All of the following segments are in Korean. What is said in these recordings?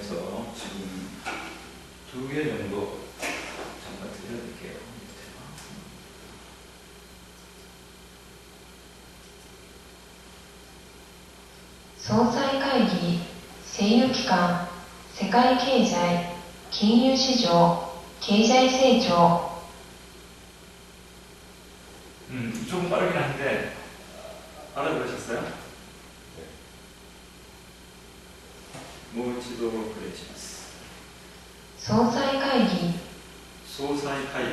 해서 지금 2개 정도 잠깐 드려드릴게요. 総裁会議、政油機関、世界経済、金融市場、経済成長。 좀 빠르긴 한데 알아들으셨어요? 네. もう一度プレイします。総裁会議、総裁会議、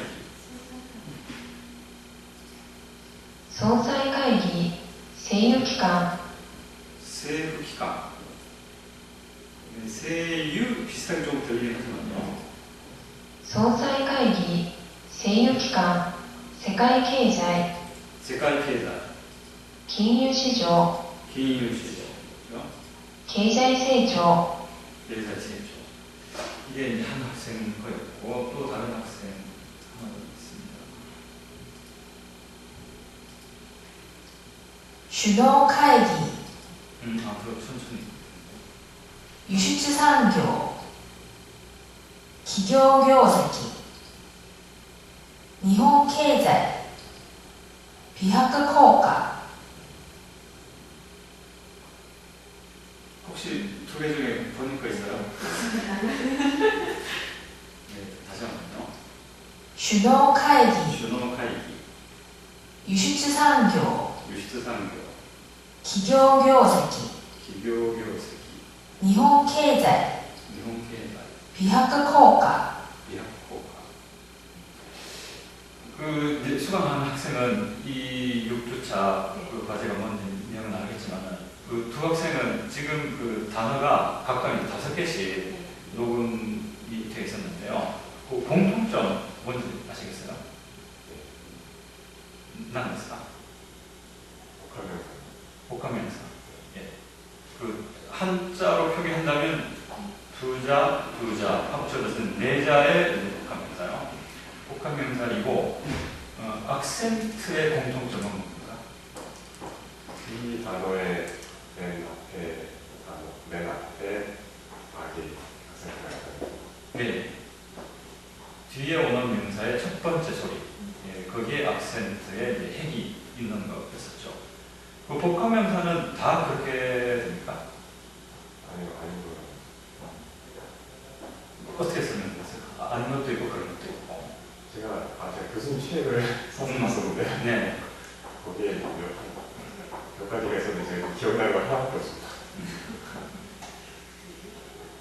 総裁会議、政油機関、政府機関、政油 비슷하게 좀 들리긴 하지만요. 総裁会議、政油機関、世界経済、世界経済、金融市場、金融市場、経済成長。 経済成長. 이게 이제 한 학생 거였고 또 다른 학생 하나 더 있습니다. 首脳会議 앞으로 천천히. 輸出産業企業業績日本経済美白効果 혹시 2개 중에 본인 거 있어요? 네, 다시 한번요. 首脳会議首脳会議、輸出産業輸出産業、企業業績企業業績、日本経済日本経済、美白効果 美白効果. 그 이제 수강하는 학생은 이 6주차 그 과제가 뭔지는 알겠지만 그 두 학생은 지금 그 단어가 각각 5개씩 녹음이 되어 있었는데요. 그 공통점 뭔지 아시겠어요? 난사, 복합명사. 예. 그 한자로 표기한다면 두자 합쳐져서 4자의 복합명사요. 복합명사이고 악센트의 공통점은 뭡니까? 이 단어의 맨 앞에 악이 악센트가 네. 뒤에 오는 명사의 첫 번째 소리, 예, 거기에 악센트에 이제 핵이 있는 거였었죠. 그 복합명사는 다 그렇게 됩니까? 아니요, 아니고요. 어떻게 쓰는 거였어요? 아닌 것도 있고 그런 것도 있고. 제가 교수님 책을 사서 봤었는데 네. 거기에 몇 가지가 있었는데 제가 기억나는 걸 하나밖에 없습니다.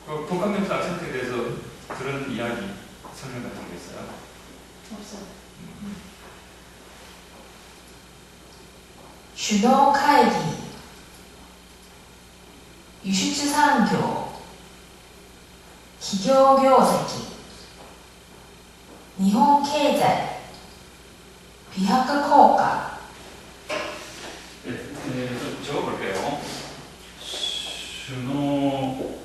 그 복합명사 악센트에 대해서 들은 이야기, 설명 같은 게 있어요? 없어요. 首脳会議輸出産業企業業績日本経済美白効果 좀 적어볼게요. 슈노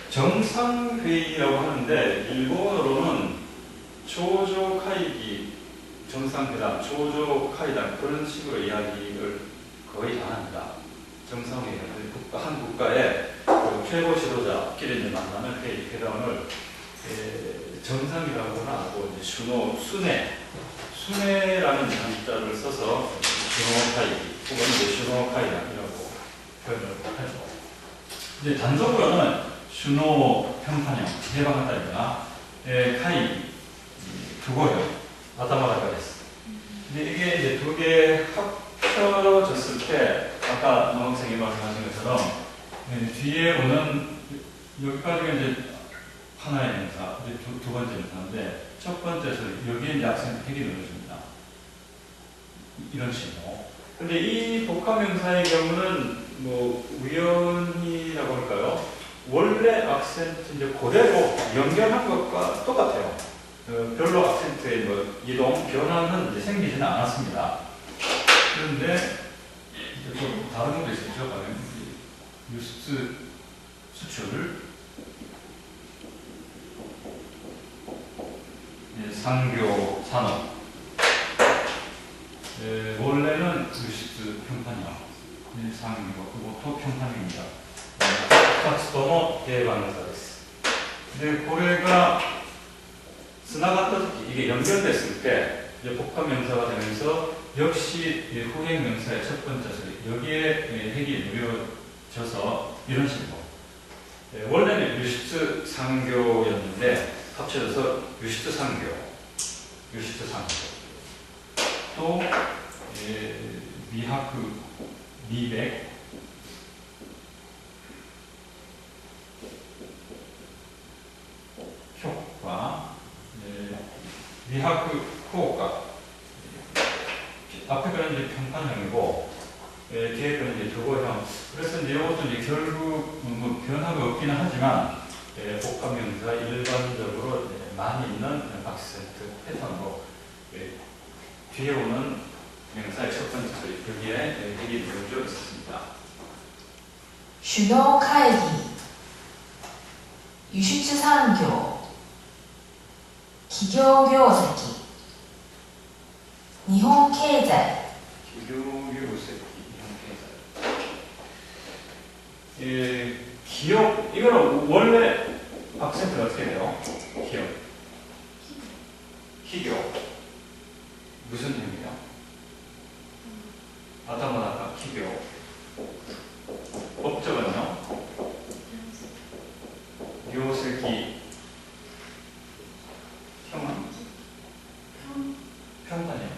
정상회의라고 하는데 일본어로는 조조카이기, 정상회담, 조조카이담 그런 식으로 이야기를 거의 안 합니다. 정상회의, 한 국가의 그 최고 지도자끼리 이제 만나는 회담을 정상이라고는 안 하고 이제 순회라는 한자를 써서 슈노카이기 혹은 이제 슈노카이담이라고 표현을 하죠. 이제 단적으로는 슈노 평판형 해방하다니까 카이 두고요 아타마라가 됐어. 근데 이게 이제 2개 합쳐졌을 때 아까 남학생이 말씀하신 것처럼 뒤에 오는 여기까지가 이제 하나의 명사, 두 번째 명사인데 첫 번째 소리 여기에 이제 악센트 핵이 넣어줍니다. 이런 식으로. 근데 이 복합명사의 경우는 뭐 우연이라고 할까요? 원래 악센트 이제 그대로 연결한 것과 똑같아요. 별로 악센트의 뭐 이동, 변화는 이제 생기지는 않았습니다. 그런데 이제 또 다른 것도 있었죠. 뉴스 수출, 상교, 산업. 원래는 평판형, 상교, 그것도 평판형입니다. 2つとも定番型です。で、これがつながったとき、이게 연결됐을 때 복합명사가 되면서 역시 후행명사의 첫 번째 소리, 여기에 핵이 누려져서 이런 식으로 원래는 유시트 상교였는데 합쳐져서 유시트 상교, 또 미하크, 미백, 효과, 미하크, 후오카. 앞에 거는 이제 평판형이고, 뒤에 거는 이제 도어형. 그래서 이제 이것도 이제 결국 뭐 변화가 없기는 하지만, 복합명사 일반적으로 많이 있는 악센트 패턴으로 뒤에 오는 명사의 첫 번째 소리, 여기에 핵이 누려져 있었습니다. 首脳会議、輸出産業、企業業績、日本経済、 기업, 이거는 원래 악센트가 어떻게 돼요? 기업. 기교. 무슨 의미예요? 아타마나카 기교. 법적은요? 묘세기. 평판이요.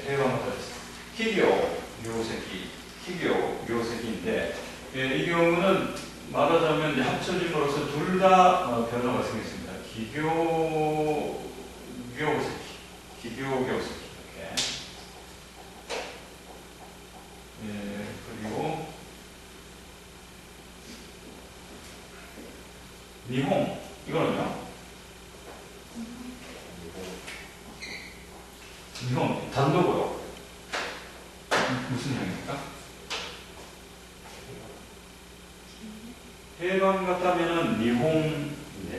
대화마다 기교, 묘세기. 기교, 묘세기인데, 이 경우는 말하자면 이제 합쳐짐으로써 둘 다 변화가 생겼습니다. 기교, 교세기, 기교교세기 이렇게. 그리고 니홍, 이거는요? 니홍, 단독으로 무슨 형입니까? 해방 같다면은 니홍인데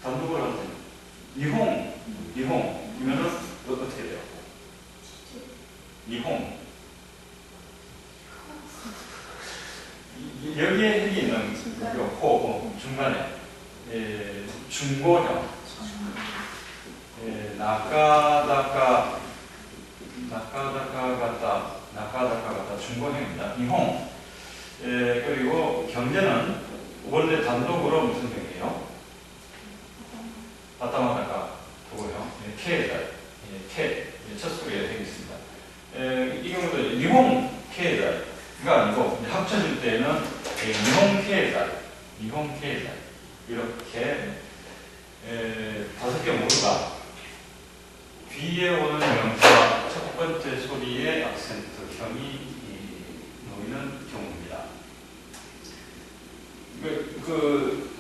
단독으로 할 때는 니홍이면은 어떻게 돼요? 니홍. 여기에 핵이 있는 호 중간에 중고형, 나카다카 같다 중고형입니다. 니홍. 그리고 경제는 원래 단독으로 무슨 형이에요? 아타마나카 도고요. 케이달, 첫 소리에 핵이 있습니다. 이 경우도 일본 케이달가 아니고 합쳐질 때는 일본 케이달 이렇게 5개 모두가 뒤에 오는 명사 첫 번째 소리의 악센트형이 놓이는 경우입니다.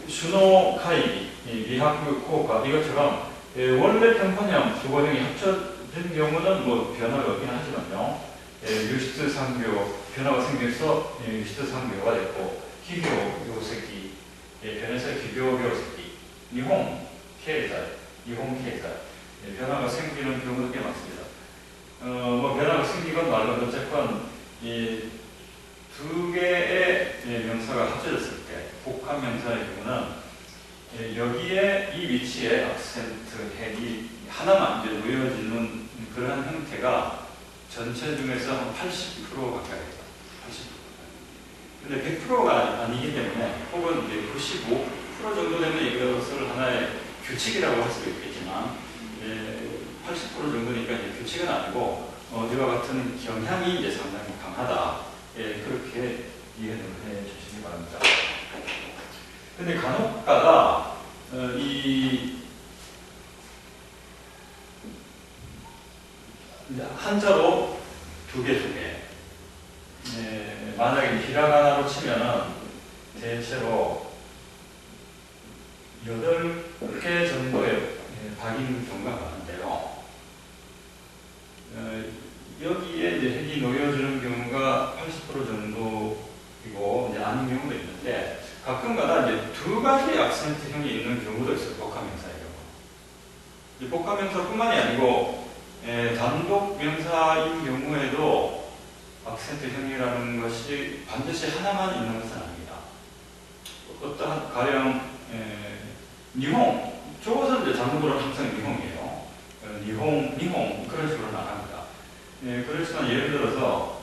슈노카이, 미하크, 코오카 이것처럼 원래 평판형, 주거형이 합쳐진 경우는 뭐 변화가 없긴 하지만요. 유시트 상교 변화가 생겨서 유시트 상교가 됐고 기교 요세기 변해서 기교 요세기 일본 케이달 변화가 생기는 경우도 꽤 많습니다. 뭐 변화가 생기건 말건 어쨌건 이 두 개의 명사가 합쳐졌을 때 복합 명사의 경우는 여기에 이 위치에 악센트 핵이 하나만 이제 놓여지는 그런 형태가 전체 중에서 한 80% 가까이 됩니다. 80% 가까이. 근데 100%가 아니기 때문에 혹은 이제 95% 정도 되면 이것을 하나의 규칙이라고 할 수도 있겠지만 80% 정도니까 이제 규칙은 아니고 이와 같은 경향이 이제 상당히 강하다. 그렇게 이해를 해 주시기 바랍니다. 근데 간혹가다 이 한자로 두 개. 만약에 히라가나로 치면은 대체로 8개 정도의 박인 경우가 많은데요. 여기에 이제 핵이 놓여지는 경우가 80% 정도이고 이제 아닌 경우도 있는데 가끔가다 이제 두 가지 악센트형이 있는 경우도 있어요. 복합명사의 경우. 복합명사뿐만이 아니고 단독 명사인 경우에도 악센트형이라는 것이 반드시 하나만 있는 것은 아닙니다. 어떠한 가령 니홍, 저것은 이제 단독으로 항상 니홍이에요. 니홍 그런 식으로는 안 합니다. 그렇지만 예를 들어서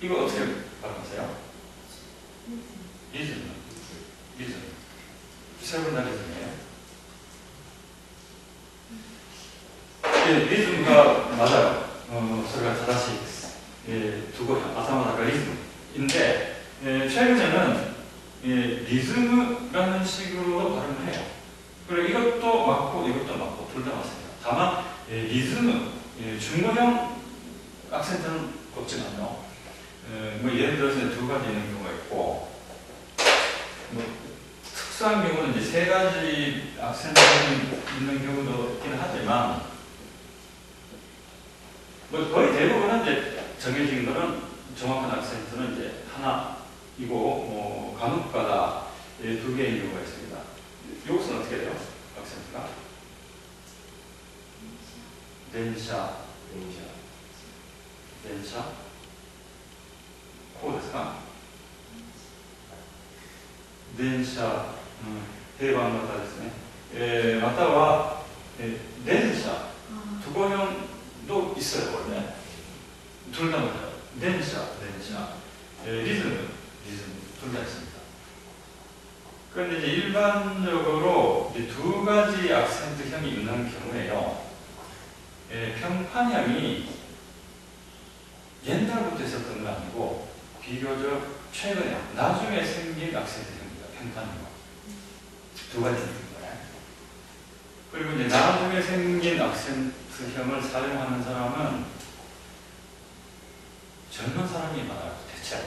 이거 어떻게 발음하세요? 리즘. 세 번 다 리즘이에요. 리즘가 맞아요. 소리가 다다시 두고 아사마다가 리즘인데 최근에는 리즘이라는 식으로 발음을 해요. 그리고 이것도 맞고 이것도 맞고 둘 다 맞습니다. 다만 리즘, 중문형 악센트는 없지만요. 뭐 예를 들어서 두 가지 있는 경우가 있고, 뭐 특수한 경우는 이제 세 가지 악센트가 있는 경우도 있긴 하지만, 뭐 거의 대부분은 이제 정해진 거는 정확한 악센트는 이제 하나이고, 뭐 간혹가다 두 개의 경우가 있습니다. 이것은 어떻게 돼요? 악센트가? 덴샤.こうですか? 電車、定番型ですね。または、電車、두고형도 있어요, 원래. 둘 다 맞아요.電車, 리즘, 둘 다 있습니다. 그런데 이제 일반적으로 이제 두 가지 악센트형이 있는 경우에요. 평판형이 옛날부터 있었던 건 아니고 비교적 최근에 나중에 생긴 악센트형입니다. 평판형. 두 가지 생긴 거예요. 그리고 이제 나중에 생긴 악센트형을 사용하는 사람은 젊은 사람이 많아요. 대체로.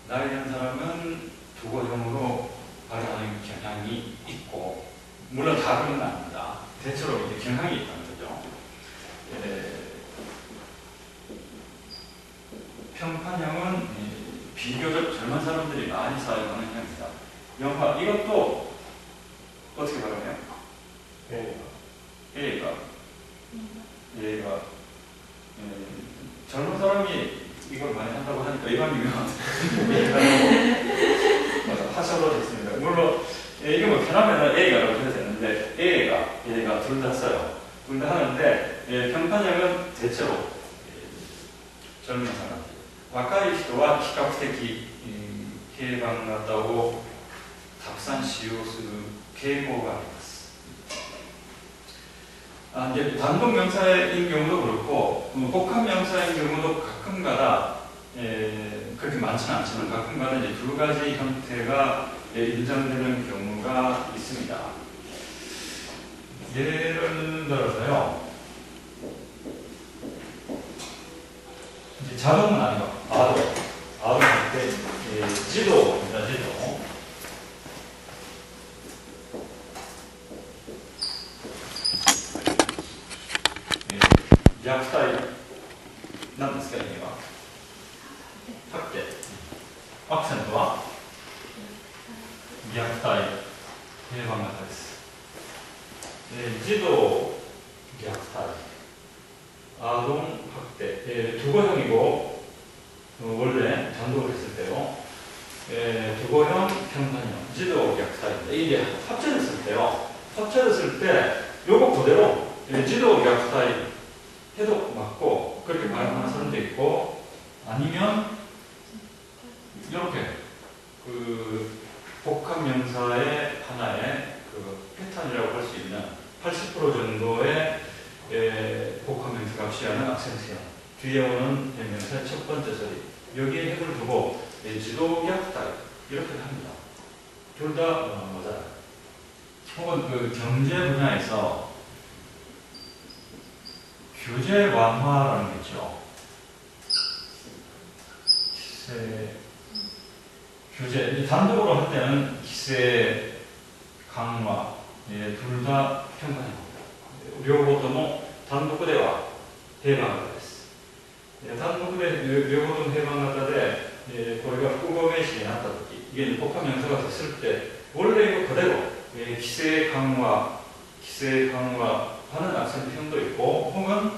나이 든 사람은 두고형으로 발음하는 경향이 있고, 물론 다 그런 건 아닙니다. 대체로 이제 경향이 있다는 거죠. 평판형은 비교적 젊은 사람들이 많이 사용하는 형입니다. 영화, 이것도 어떻게 발음해요? 얘가 젊은 사람이 이걸 많이 한다고 하니까 이왕이면 하셔도 좋습니다. 물론 이게 뭐 편하면 A가라고 해도 되는데 얘가 둘 다 써요. 둘 다 하는데 평판형은 대체로 젊은 사람. 若い人は比較的定番型をたくさん使用する傾向があります。이제 단독 명사인 경우도 그렇고 복합 명사인 경우도 가끔가다 그렇게 많지는 않지만 가끔가다 이제 두 가지 형태가 인정되는 경우가 있습니다. 예를 들어서요. 이제 자동은 아니고 아동 할 때 지도입니다. 지도.虐待なんですか、意味は。학대. 악센트와虐待定番型です。児童虐待 아동 학대. 두고형이고 원래 단독을 했을 때요. 두고형, 평판형,児童 虐待. 이게 합쳐졌을 때요. 합쳐졌을 때 요거 그대로児童 虐待 해도 맞고 그렇게 발음하는 사람도 있고 아니면 이렇게 그 복합명사의 하나의 그 패턴이라고 할 수 있는 80% 정도의 복합명사가 취하는 악센트형 뒤에 오는 명사의 첫 번째 소리 여기에 힘을 두고 지도虐待이렇게 합니다. 둘 다 맞아요. 혹은 그 경제 분야에서 규제 완화라는 게 있죠. 규제, 단독으로 할 때는 기세 강화, 둘 다 평판입니다. 両方とも単独では定番型です。単独で両方とも定番型で、これが複合名詞になったとき、이게 복합명사가 됐을 때 원래 이거 그대로 기세 강화, 기세 강화 하는 악센트형도 있고, 혹은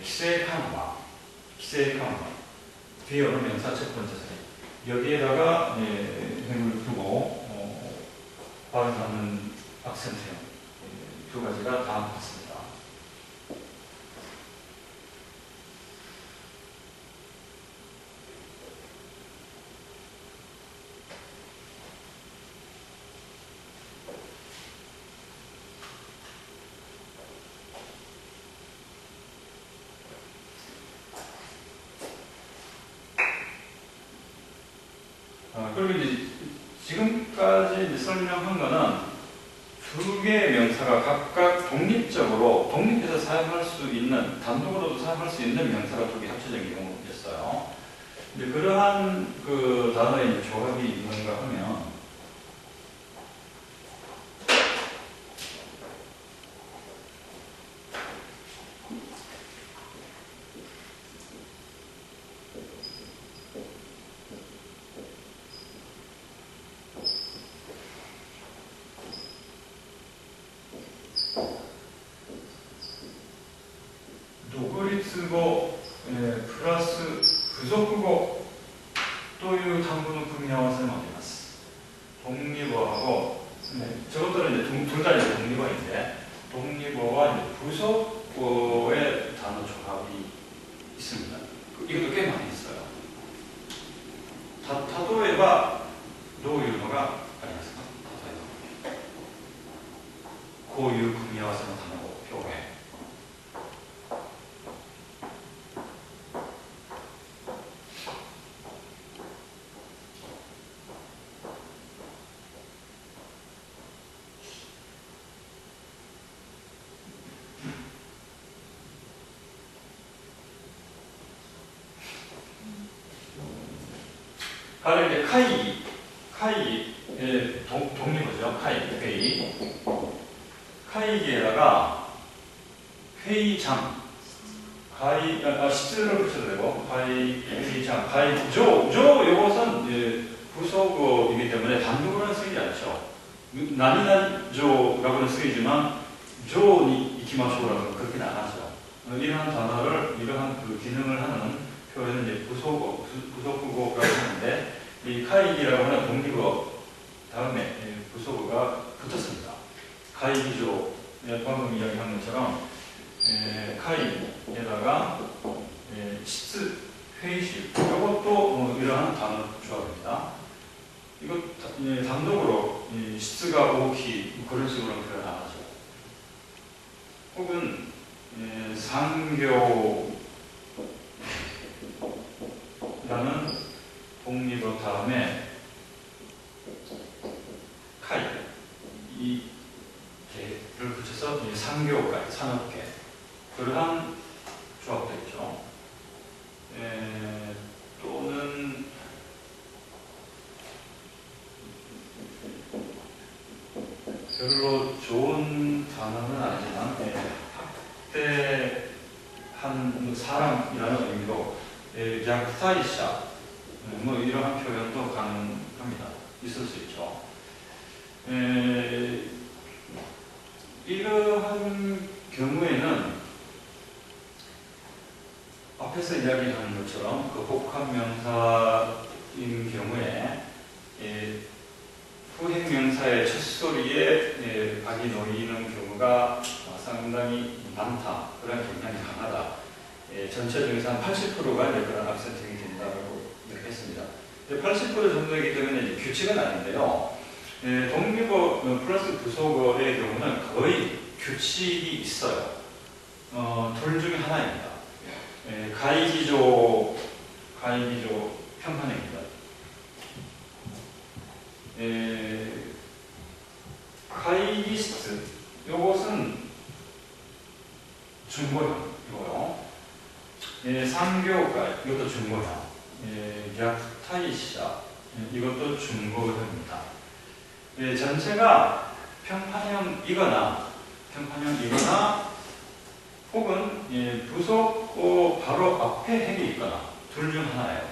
기세 강화, 뒤에 오는 명사 첫 번째 자리 여기에다가 힘을 두고 발음하는 악센트형 두 가지가 다 같습니다. 그리고 이제 지금까지 이제 설명한 거는 두 개의 명사가 각각 독립해서 사용할 수 있는, 단독으로도 사용할 수 있는 명사가 두 개 합쳐진 경우였어요. 근데 그러한 그 단어의 이제 조합이 있는가 하면, 노그리츠고 플러스 부속국어という単語の組み合わせもあります。 독립어하고 저것들은 이제 둘 다 독립어인데, 독립어와 이제 부속어의 단어 조합이 있습니다. 이것도 꽤 많이 있어요. 例えばどういうのがありますか？例えばこういう組み合わせの単語表現。 바로 이제 카이기의 독립어죠. 회의. 카이기에다가 회의장, 시트를 붙여도 되고, 회의장, 요것은 부속어이기 때문에 단독으로는 쓰이지 않죠. 나니나니조라고는 쓰이지만, 조니 이키마쇼라고는 그렇게는 안 하죠. 이러한 단어를, 이러한 그 기능을 하는 표현은 이제 부속국어라고 하는데, 이 카이기라고 하는 독립어 다음에 부속어가 붙었습니다. 카이기조, 방금 이야기한 것처럼 카이에다가 시트, 회의실, 이것도 이러한 단어 조합입니다. 이거 단독으로 시트가 오키 그런 식으로 표현 안 하죠. 혹은 상교 라는 독립어 다음에 카이, 이 개를 붙여서 상교까지, 산업계, 그러한 조합도 있죠. 또는 별로 좋은 단어는 아니지만 학대한 사람이라는 의미로 약타이샤, 뭐 이러한 표현도 가능합니다. 있을 수 있죠. 이러한 경우에는 앞에서 이야기한 것처럼 그 복합명사인 경우에 후행명사의 첫소리에 각이 놓이는 경우가 상당히 많다. 그런 경향이 강하다. 전체 중에서 한 80%가 그런 악센팅이 된다고 이렇게 했습니다. 80% 정도이기 때문에 이제 규칙은 아닌데요. 독립어 플러스 부속어의 경우는 거의 규칙이 있어요. 둘 중에 하나입니다. 가이기조 평판입니다. 가이기스트, 이것은 중고형이고요. 상교가, 이것도 중고형. 약타이샤, 이것도 중고형입니다. 전체가 평판형이거나 혹은 부속어 바로 앞에 핵이 있거나 둘 중 하나예요.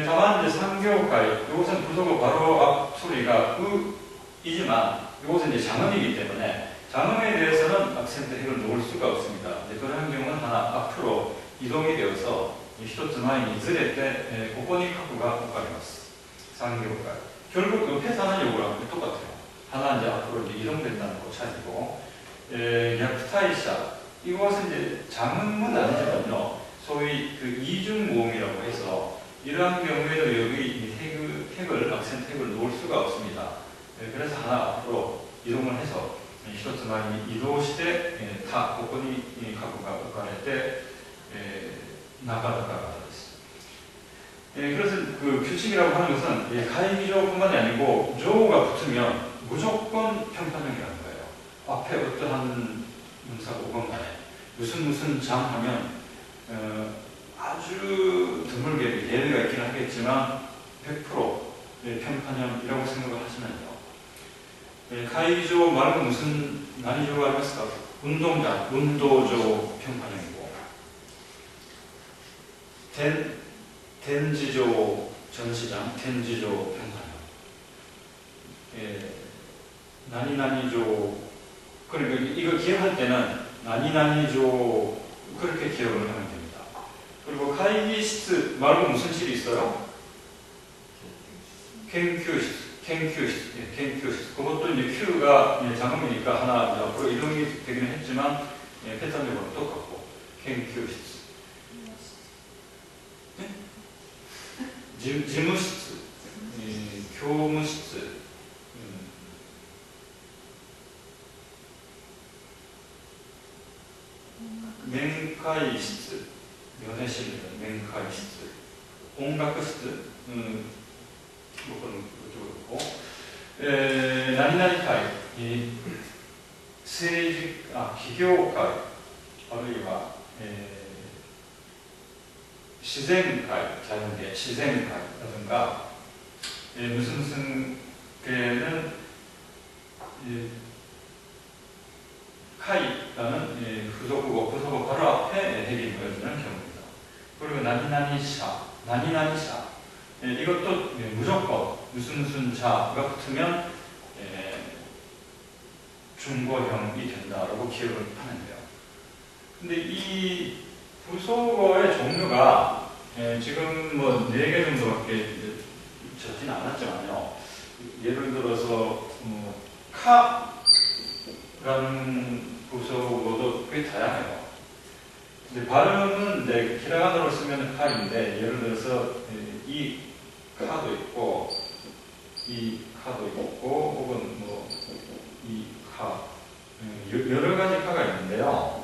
다만 이제 상교가, 이것은 부속어 바로 앞 소리가 이지만 이곳은 이제 장음이기 때문에 장음에 대해서는 악센트 핵을 놓을 수가 없습니다. 이제 그런 경우는 하나 앞으로 이동이 되어서 히토츠 마이니ズれて ここに カクが 置かれます。 3行間 결국 옆에 사는 요구랑 똑같아요. 하나 이제 앞으로 이제 이동된다는 거 찾고 약타이샤 이것은 이제 장음은 아니지만요. 소위 그 이중모음이라고 해서 이러한 경우에도 여기 핵을 악센트 핵을 놓을 수가 없습니다. 그래서 하나 앞으로 이동을 해서 히토츠 마이니 이동시대 다 ここに カクが 置かれて 나가다가 됐습니다. 그래서 그 규칙이라고 하는 것은 가이기조뿐만이 아니고 조가 붙으면 무조건 평판형이라는 거예요. 앞에 어떠한 문사가 오건 간에 무슨 장 하면 아주 드물게 예외가 있긴 하겠지만 100% 평판형이라고 생각을 하시면요. 가이기조 말고 무슨 난이조가 있을까? 운동장, 운도조 평판형이고 덴지조 전시장, 덴지조 평판형, 나니나니조. 그러니까 이거 기억할 때는 나니나니조 그렇게 기억을 하면 됩니다. 그리고 가이기시트 말고 무슨 실이 있어요? 研究室. 그것도 이제 Q가 장음이니까 하나 앞으로 이동이 되기는 했지만 패턴적으로 똑같고 研究室. 지무室, 교무室, 멘카이室, 연애실입니다. 멘카이室, 온각室, 그건 그쪽으로 그렇고, 나니나니카이, 기교会, あるいは 시zenkai, 자연계, 시zenkai,라든가 무슨 개는 카이라는 부속어고 바로 앞에 핵이 놓여지는 경우입니다. 그리고 나니나니샤, 이것도 무조건 무슨 자가 붙으면 중고형이 된다라고 기억을 하면 돼요. 근데 이 부속어의 종류가 지금 뭐 4개 정도밖에 적진 않았지만요. 예를 들어서 카라는 부속어도 꽤 다양해요. 근데 발음은 히라가나로 쓰면 카인데 예를 들어서 이 카도 있고 이 카도 있고 혹은 뭐 이 카 여러 가지 카가 있는데요.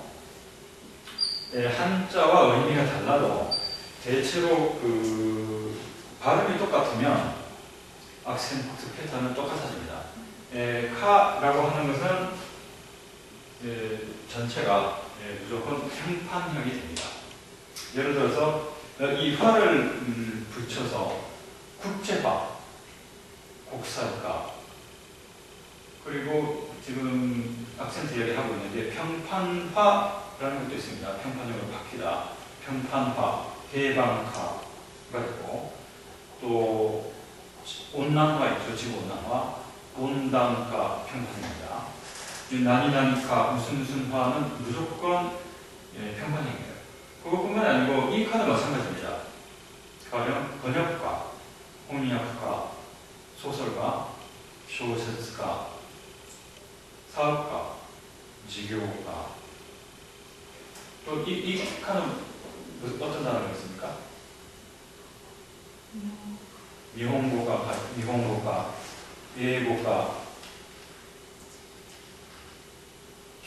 한자와 의미가 달라도 대체로 그 발음이 똑같으면 악센트 패턴은 똑같아집니다. 카라고 하는 것은 전체가 무조건 평판형이 됩니다. 예를 들어서 이 화를 붙여서 국제화, 국산화, 그리고 지금 악센트 이야기하고 있는데 평판화라는 것도 있습니다. 평판형으로 바뀌다. 평판화, 해방화가 있고 또 온난화 있죠. 지구온난화, 온단가 평판입니다. 나니나니카 무슨 화는 무조건 평판형이에요. 그것뿐만 아니고 이 카도 마찬가지입니다. 가령 번역가, 홍역가, 소설가, 쇼세츠가, 사업가, 지교가. 또 이 카는 어떤 단어가 있습니까? 일본어가, 예고가,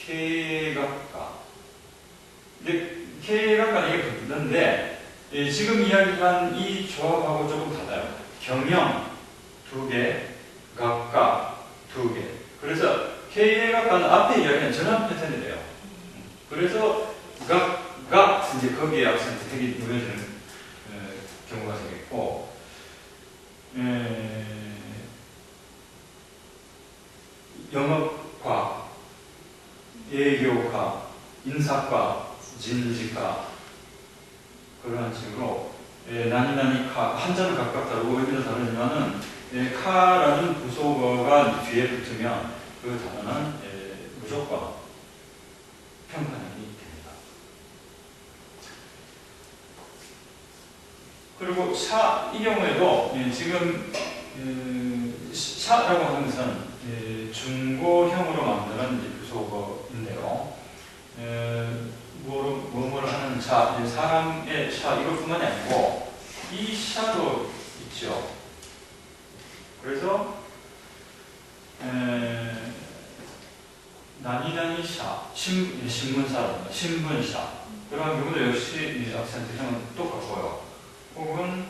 経営学과. 근데経営学과는 이게 붙는데 지금 이야기한 이 조합하고 조금 달라요. 경영 2개, 각과 2개. 그래서経営学과는 앞에 이야기한 전환 패턴이 돼요. 그래서 가 이제 거기에 악센트 핵이 놓여지는 경우가 되겠고, 영업과,営業과, 인사과, 진지과 그러한 식으로 나니나니카 한자는 각각 다르고 의미도 다르지만은 카라는 부속어가 뒤에 붙으면 그 단어는 무조건 평판형이 됩니다. 그리고 샤 이 경우에도 지금 샤라고 하는 것은 중고형으로 만드는 부속어인데요. 뭐를 하는 샤, 사람의 샤 이것뿐만이 아니고 이 샤도 있죠. 그래서 나니나니 샤, 신문사라든가 신문샤 그런 경우도 역시 악센트형은 똑같고요. 혹은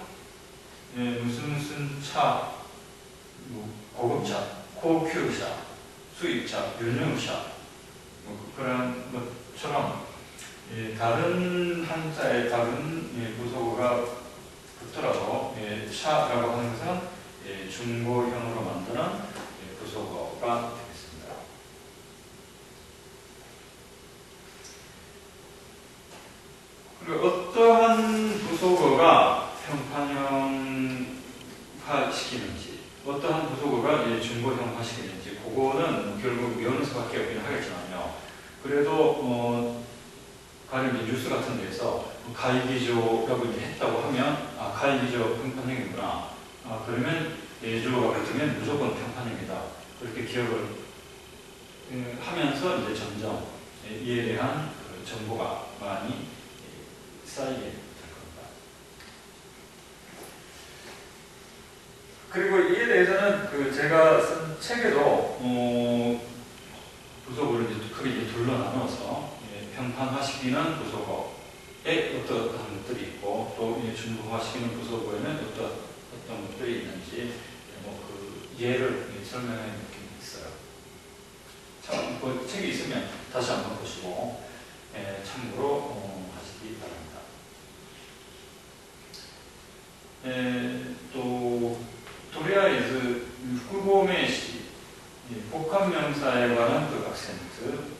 무슨 차, 고급차, 고큐샤, 수입차, 윤용샤 그런 것처럼 다른 한자에 다른 부속어가 붙더라도 샤라고 하는 것은 중고형으로 만드는 부속어가 되겠습니다. 그리고 어떠한 부속어가 평판형화 시키는지, 어떠한 부속어가 중고형화 시키는지, 그거는 결국 외우는 수밖에 없긴 하겠지만요. 그래도 가령 뉴스 같은 데서 가이기조라고 했다고 하면 가이기조 평판형이구나. 그러면 예조가 붙으면 무조건 평판형이다. 그렇게 기억을 하면서 이제 점점 이에 대한 정보가 많이 쌓이게 될 겁니다. 그리고 이에 대해서는 제가 쓴 책에도 부속어를 크게 둘러 나눠서 평판화시키는 부속어에 어떠한 것들이 있고 또 중고화시키는 부속어에는 어떤 것들이 있는지 예를 설명해 놓은 게 있어요. 참, 그 책이 있으면 다시 한번 보시고 참고로 하시기 바랍니다. 또 도리아이즈 후보메시 복합명사에 관한 악센트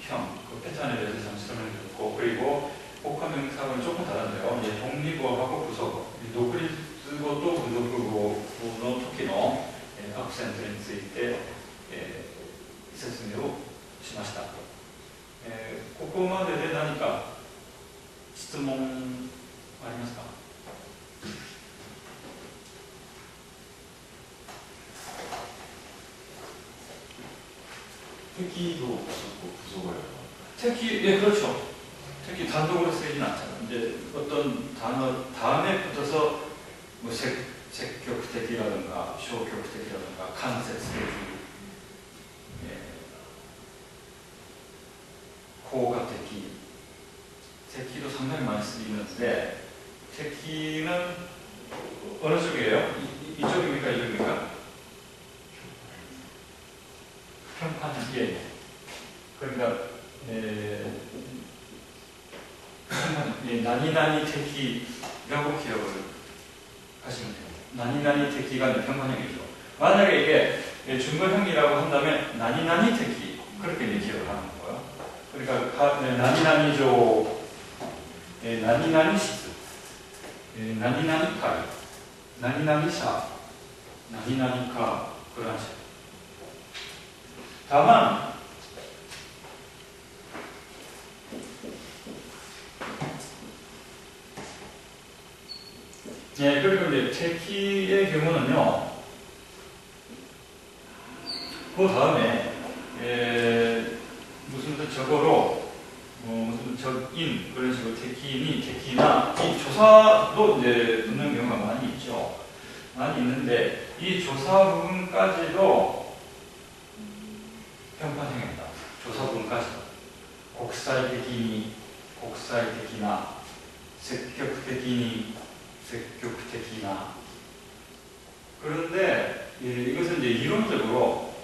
형, 패턴에 대해서 잠시 설명드렸고 그리고 복합명사는 조금 다른데요. 독립어하고 부속어, 노크리스고 또 부속어고 토끼노 악센트에ついて説明をしました。ここまでで何か質問ありますか？택기도 부속어예요. 택기, 그렇죠. 택기 단독으로 쓰이진 않잖아요. 이제 어떤 단어 다음에 붙어서 뭐積極的라든가消極的라든가間接的, 고가택기, 택기도 상당히 많이 쓰이는데 택기는 어느 쪽이에요? 이쪽입니까? 이쪽입니까? 평판은 그러니까 나니나니 택기라고 기억을 하시면 돼요. 나니나니 택기가 평판형이죠. 만약에 이게 중거형이라고 한다면 나니나니 택기 그렇게 이제 기억을 하는 거예요. 그러니까 나니나니조, 나니나니 시즈, 나니나니 카이, 나니나니 샤, 나니나니 카 그런 식으로. 다만 그리고 이제 택기의 경우는요, 그 다음에 무슨 적어로 무슨 적인 그런 식으로 택기니 택기나 이 조사도 이제 붙는 경우가 많이 있죠. 많이 있는데 이 조사 부분까지도 평판형입니다. 조사 부분까지도 국사적이니 국사적이나積極的に 積極的な. 그런데 이것은 이제 이론적으로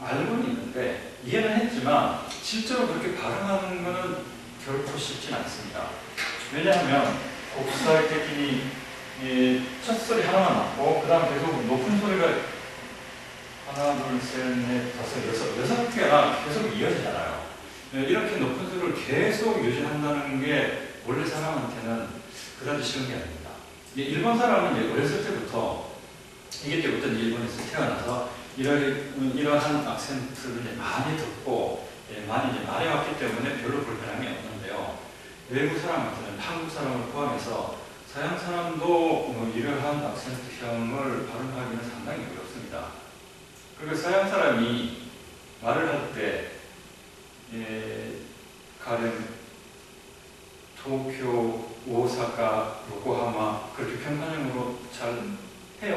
알고는 있는데 이해는 했지만 실제로 그렇게 발음하는 것은 결코 쉽진 않습니다. 왜냐하면 국사적이니 첫 소리 하나만 맞고 그 다음 계속 높은 소리가 하나, 둘, 셋, 넷, 다섯, 여섯 개나 계속 이어지잖아요. 이렇게 높은 소리를 계속 유지한다는 게 원래 사람한테는 그다지 쉬운 게 아닙니다. 일본 사람은 이제 어렸을 때부터 이게 때부터 일본에서 태어나서 이러한 악센트를 이제 많이 듣고 많이 이제 말해왔기 때문에 별로 불편함이 없는데요. 외국 사람한테는 한국 사람을 포함해서 서양 사람도 이러한 악센트형을 발음하기는 상당히 어렵습니다. 그리고 서양 사람이 말을 할 때 가령 도쿄, 오사카, 요코하마 그렇게 평판형으로 잘 해요.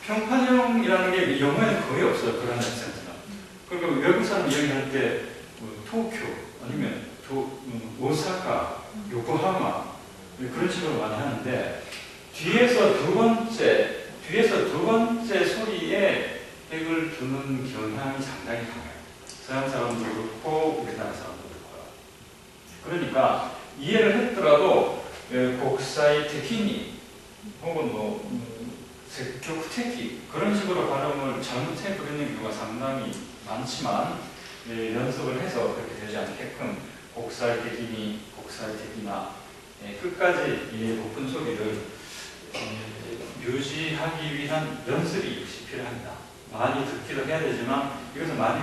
평판형이라는 게 영어에는 거의 없어요. 그런 악센트는. 그러니까 외국 사람 이야기할 때 도쿄 아니면 오사카, 요코하마 그런 식으로 많이 하는데 뒤에서 두 번째 소리에 핵을 두는 경향이 상당히 강해요. 서양 사람도 그렇고 우리나라 사람도 그렇고요. 그러니까 이해를 했더라도 국사의 tech니 혹은積極的 그런 식으로 발음을 잘못해버리는 경우가 상당히 많지만 연습을 해서 그렇게 되지 않게끔 국사의 techに, 국사의的나 끝까지 이 높은 소리를 유지하기 위한 연습이 역시 필요합니다. 많이 듣기도 해야 되지만 이것은 많이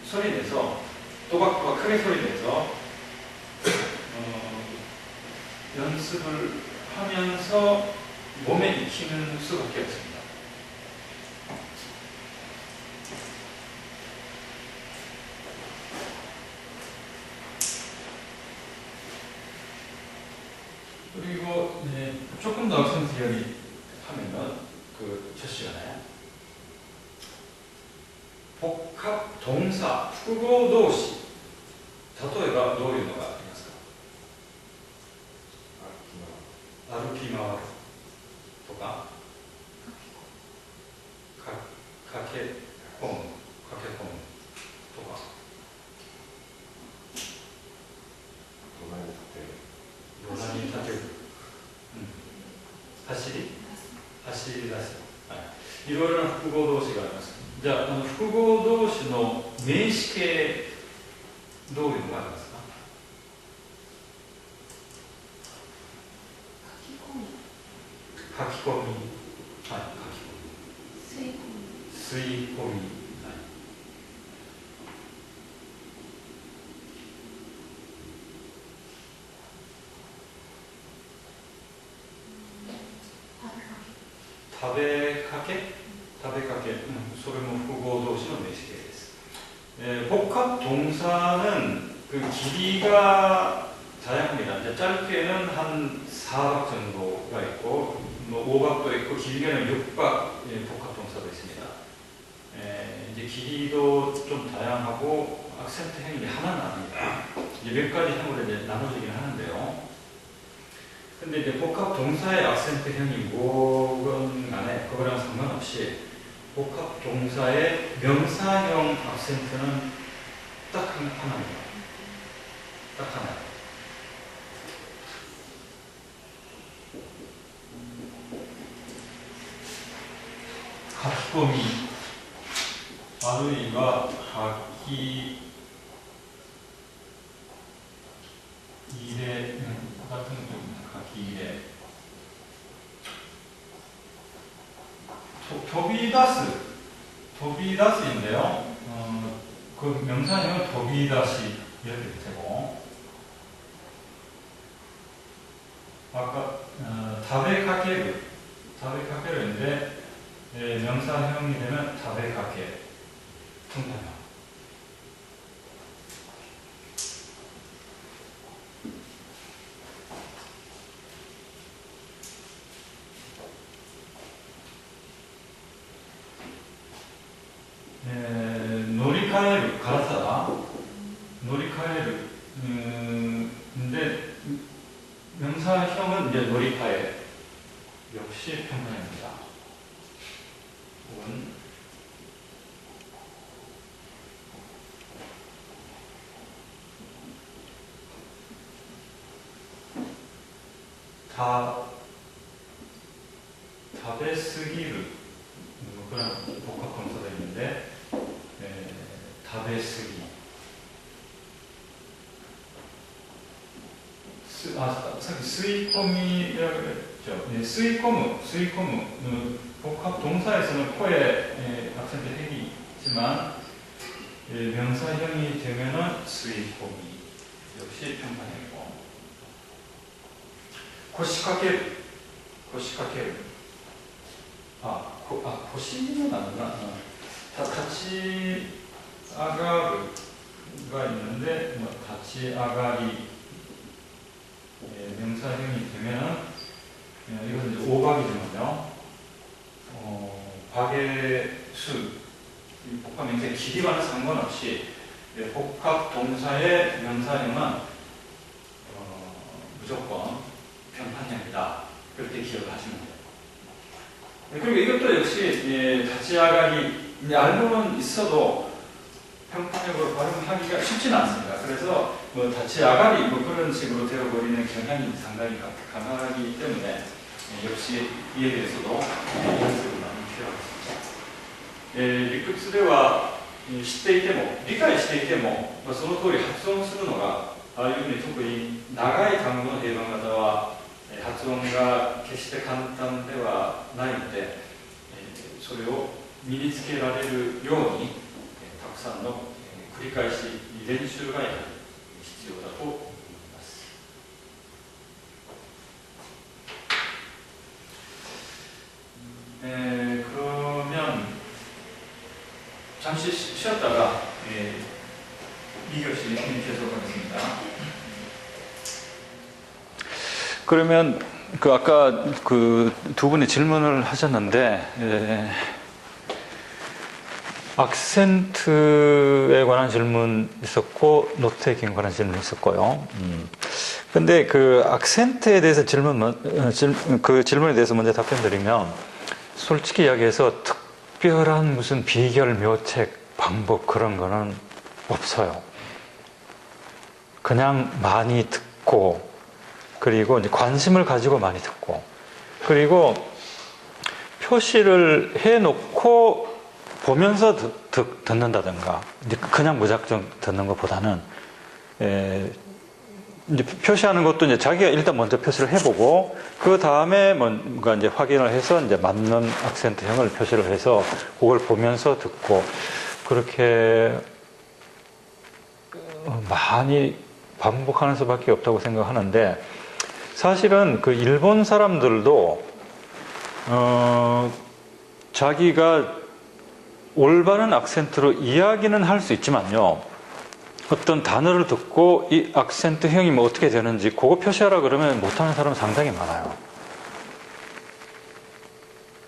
소리 내서 또박또박 크게 소리 내서 연습을 하면서 몸에 익히는 수밖에 없습니다. 그리고 조금 더 악센트 이야기 하면은 첫 시간에 복합 동사複合動詞例えばどういうのがありますか？歩き回るとか駆け込むとか土台に立てる、走り出す、いろいろな複合動詞があります。じゃあ、複合動詞の名詞形どういうのがありますか？書き込み、吸い込み、食べかけ、それも複合動詞の名詞形です。복합동사는 그 길이가 다양합니다. 이제 짧게는 한 4박 정도가 있고, 5박도 있고, 길게는 6박 복합동사도 있습니다. 이제 길이도 좀 다양하고, 악센트형이 하나는 아닙니다. 이제 몇 가지 형으로 이제 나눠지긴 하는데요. 근데 이제 복합동사의 악센트형이 뭐건 간에 그거랑 상관없이 복합동사의 명사형 악센트는 딱 하나입니다. 딱 하나. 가기込み あるいは書き入れ 같은 경우는書き入れ 도비다스인데요. 그 명사형은 도비다시 이렇게 되고 아까 다베카케르인데 명사형이 되면 다베카케 통사형. 노리카에르 가라사다. 노리카에르 근데 명사형은 이제 노리카에 역시 평판입니다. 혹은 다베스기르 그런 복합동사가 있는데 다베스기さっき吸い込み 스이코무, 복합 동사에서는 코에 악센트 핵이 있지만 명사형이 되면은 스이코미 역시 평판형이고 고시카케 고시는 아니구나. 같이 아가가 있는데 같이 아가리 명사형이 되면은 이건 이제 오박이지만요. 박의 수 복합 명사의 길이와는 상관없이 복합 동사의 명사형은 무조건 평판형이다. 그렇게 기억하시면 돼요. 그리고 이것도 역시 같이 아가리 알고는 있어도 평판형으로 발음하기가 쉽지는 않습니다. 그래서 같이 아가리 그런 식으로 되어버리는 경향이 상당히 강하기 때문에 역시 이에 대해서도 연습을 많이 필요하겠습니다. 理屈では知っていても理解していてもその通り発音するのがああいうふうに特に長い単語の平板型は発音が決して簡単ではないのでそれを身につけられるようにたくさんの繰り返し練習がやはり必要だと思います。그러면 잠시 쉬었다가 2교시 계속하겠습니다. 그러면 아까 두 분이 질문을 하셨는데 악센트에 관한 질문 있었고 노트테이킹에 관한 질문 있었고요. 근데 악센트에 대해서 그 질문에 대해서 먼저 답변드리면 솔직히 이야기해서 특별한 무슨 비결, 묘책, 방법 그런 거는 없어요. 그냥 많이 듣고 그리고 이제 관심을 가지고 많이 듣고 그리고 표시를 해놓고 보면서 듣는다든가 이제 그냥 무작정 듣는 것보다는 이제 표시하는 것도 이제 자기가 일단 먼저 표시를 해보고 그 다음에 뭔가 이제 확인을 해서 이제 맞는 악센트형을 표시를 해서 그걸 보면서 듣고 그렇게 많이 반복하는 수밖에 없다고 생각하는데 사실은 일본 사람들도 자기가 올바른 악센트로 이야기는 할 수 있지만요. 어떤 단어를 듣고 이 악센트형이 어떻게 되는지 그거 표시하라 그러면 못하는 사람은 상당히 많아요.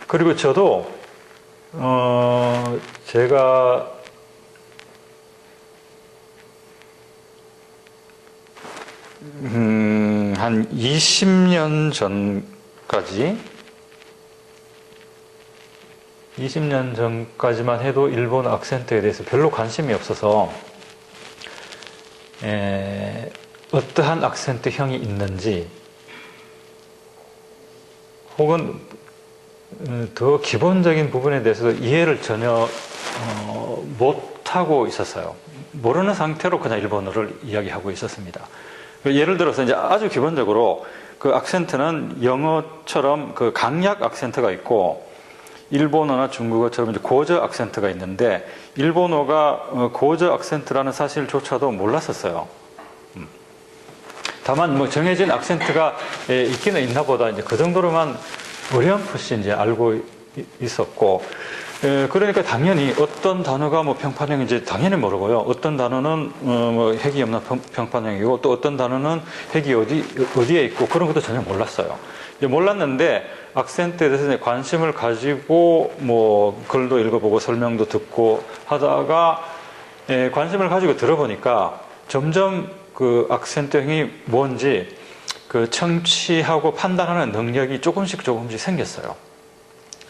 그리고 저도 제가 한 20년 전까지만 해도 일본 악센트에 대해서 별로 관심이 없어서 어떠한 악센트형이 있는지 혹은 더 기본적인 부분에 대해서 이해를 전혀 못하고 있었어요. 모르는 상태로 그냥 일본어를 이야기하고 있었습니다. 예를 들어서 이제 아주 기본적으로 악센트는 영어처럼 강약 악센트가 있고 일본어나 중국어처럼 이제 고저 악센트가 있는데 일본어가 고저 악센트라는 사실조차도 몰랐었어요. 다만 정해진 악센트가 있기는 있나 보다 이제 그 정도로만 어렴풋이 이제 알고 있었고 그러니까 당연히 어떤 단어가 평판형인지 당연히 모르고요. 어떤 단어는 핵이 없는 평판형이고 또 어떤 단어는 핵이 어디에 있고 그런 것도 전혀 몰랐어요. 몰랐는데 악센트에 대해서 관심을 가지고 글도 읽어보고 설명도 듣고 하다가 관심을 가지고 들어보니까 점점 악센트형이 뭔지 청취하고 판단하는 능력이 조금씩 생겼어요.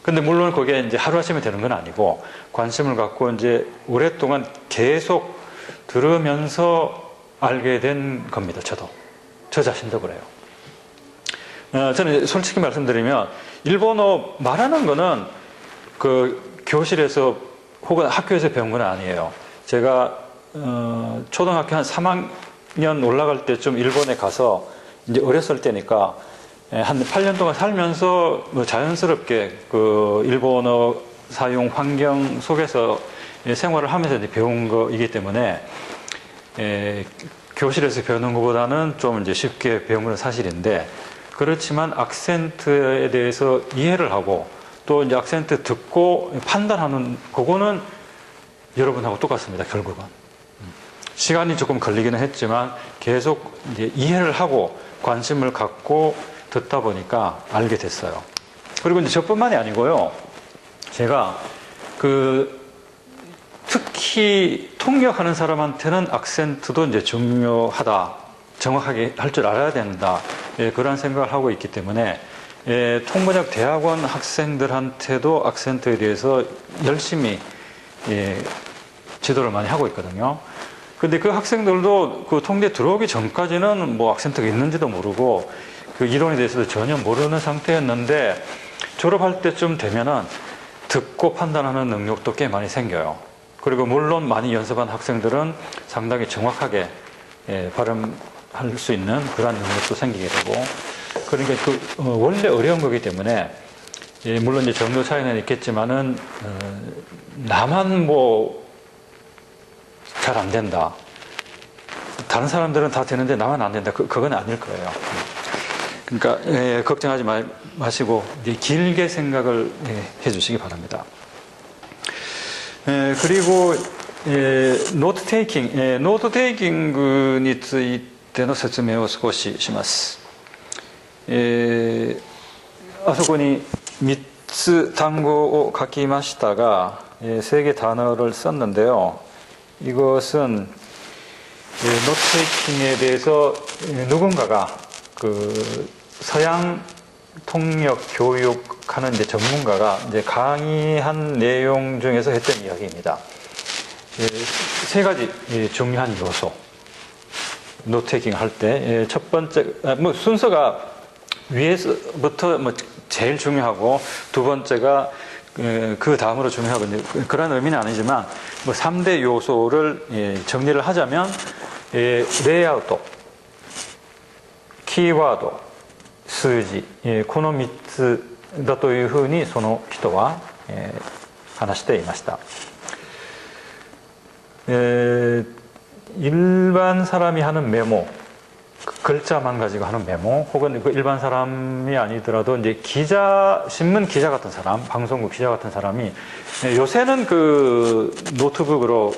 근데 물론 그게 이제 하루아침에 되는 건 아니고 관심을 갖고 이제 오랫동안 계속 들으면서 알게 된 겁니다. 저 자신도 그래요. 저는 솔직히 말씀드리면 일본어 말하는 거는 교실에서 혹은 학교에서 배운 건 아니에요. 제가 초등학교 한 3학년 올라갈 때쯤 일본에 가서 이제 어렸을 때니까 한 8년 동안 살면서 뭐 자연스럽게 그 일본어 사용 환경 속에서 생활을 하면서 이제 배운 거이기 때문에 교실에서 배우는 것보다는 좀 이제 쉽게 배운 건 사실인데, 그렇지만 악센트에 대해서 이해를 하고 또 이제 악센트 듣고 판단하는 그거는 여러분하고 똑같습니다. 결국은 시간이 조금 걸리기는 했지만 계속 이제 이해를 하고 관심을 갖고 듣다 보니까 알게 됐어요. 그리고 이제 저뿐만이 아니고요. 제가 특히 통역하는 사람한테는 악센트도 이제 중요하다. 정확하게 할 줄 알아야 된다. 그런 생각을 하고 있기 때문에 통번역 대학원 학생들한테도 악센트에 대해서 열심히 지도를 많이 하고 있거든요. 근데 그 학생들도 그 통대 들어오기 전까지는 뭐 악센트가 있는지도 모르고 그 이론에 대해서도 전혀 모르는 상태였는데, 졸업할 때쯤 되면은 듣고 판단하는 능력도 꽤 많이 생겨요. 그리고 물론 많이 연습한 학생들은 상당히 정확하게 발음할 수 있는 그런 능력도 생기게 되고, 그러니까 원래 어려운 거기 때문에 물론 이제 정도 차이는 있겠지만은 나만 뭐 잘 안 된다. 다른 사람들은 다 되는데 나만 안 된다. 그건 아닐 거예요. 그러니까 걱정하지 마시고 길게 생각을 해주시기 바랍니다. 그리고 노트 테이킹, 노트 테이킹についての説明を少しします。あそこに3つ単語を書きましたが、세 개 단어를 썼는데요. 이것은 노트 테이킹에 대해서 누군가가 그 서양 통역 교육하는 이제 전문가가 이제 강의한 내용 중에서 했던 이야기입니다. 세 가지 중요한 요소. 노트 테이킹 할 때 첫 번째, 뭐 순서가 위에서부터 뭐 제일 중요하고 두 번째가 그 다음으로 중요하거든요. 그런 의미는 아니지만 뭐 3대 요소를 정리를 하자면 레이아웃, 키워드, 数字、この3つだというふうにその人は話していました。 일반 사람이 하는 메모, 글자만 가지고 하는 메모, 혹은 그 일반 사람이 아니더라도 이제 신문 기자 같은 사람, 방송국 기자 같은 사람이 요새는 그 노트북으로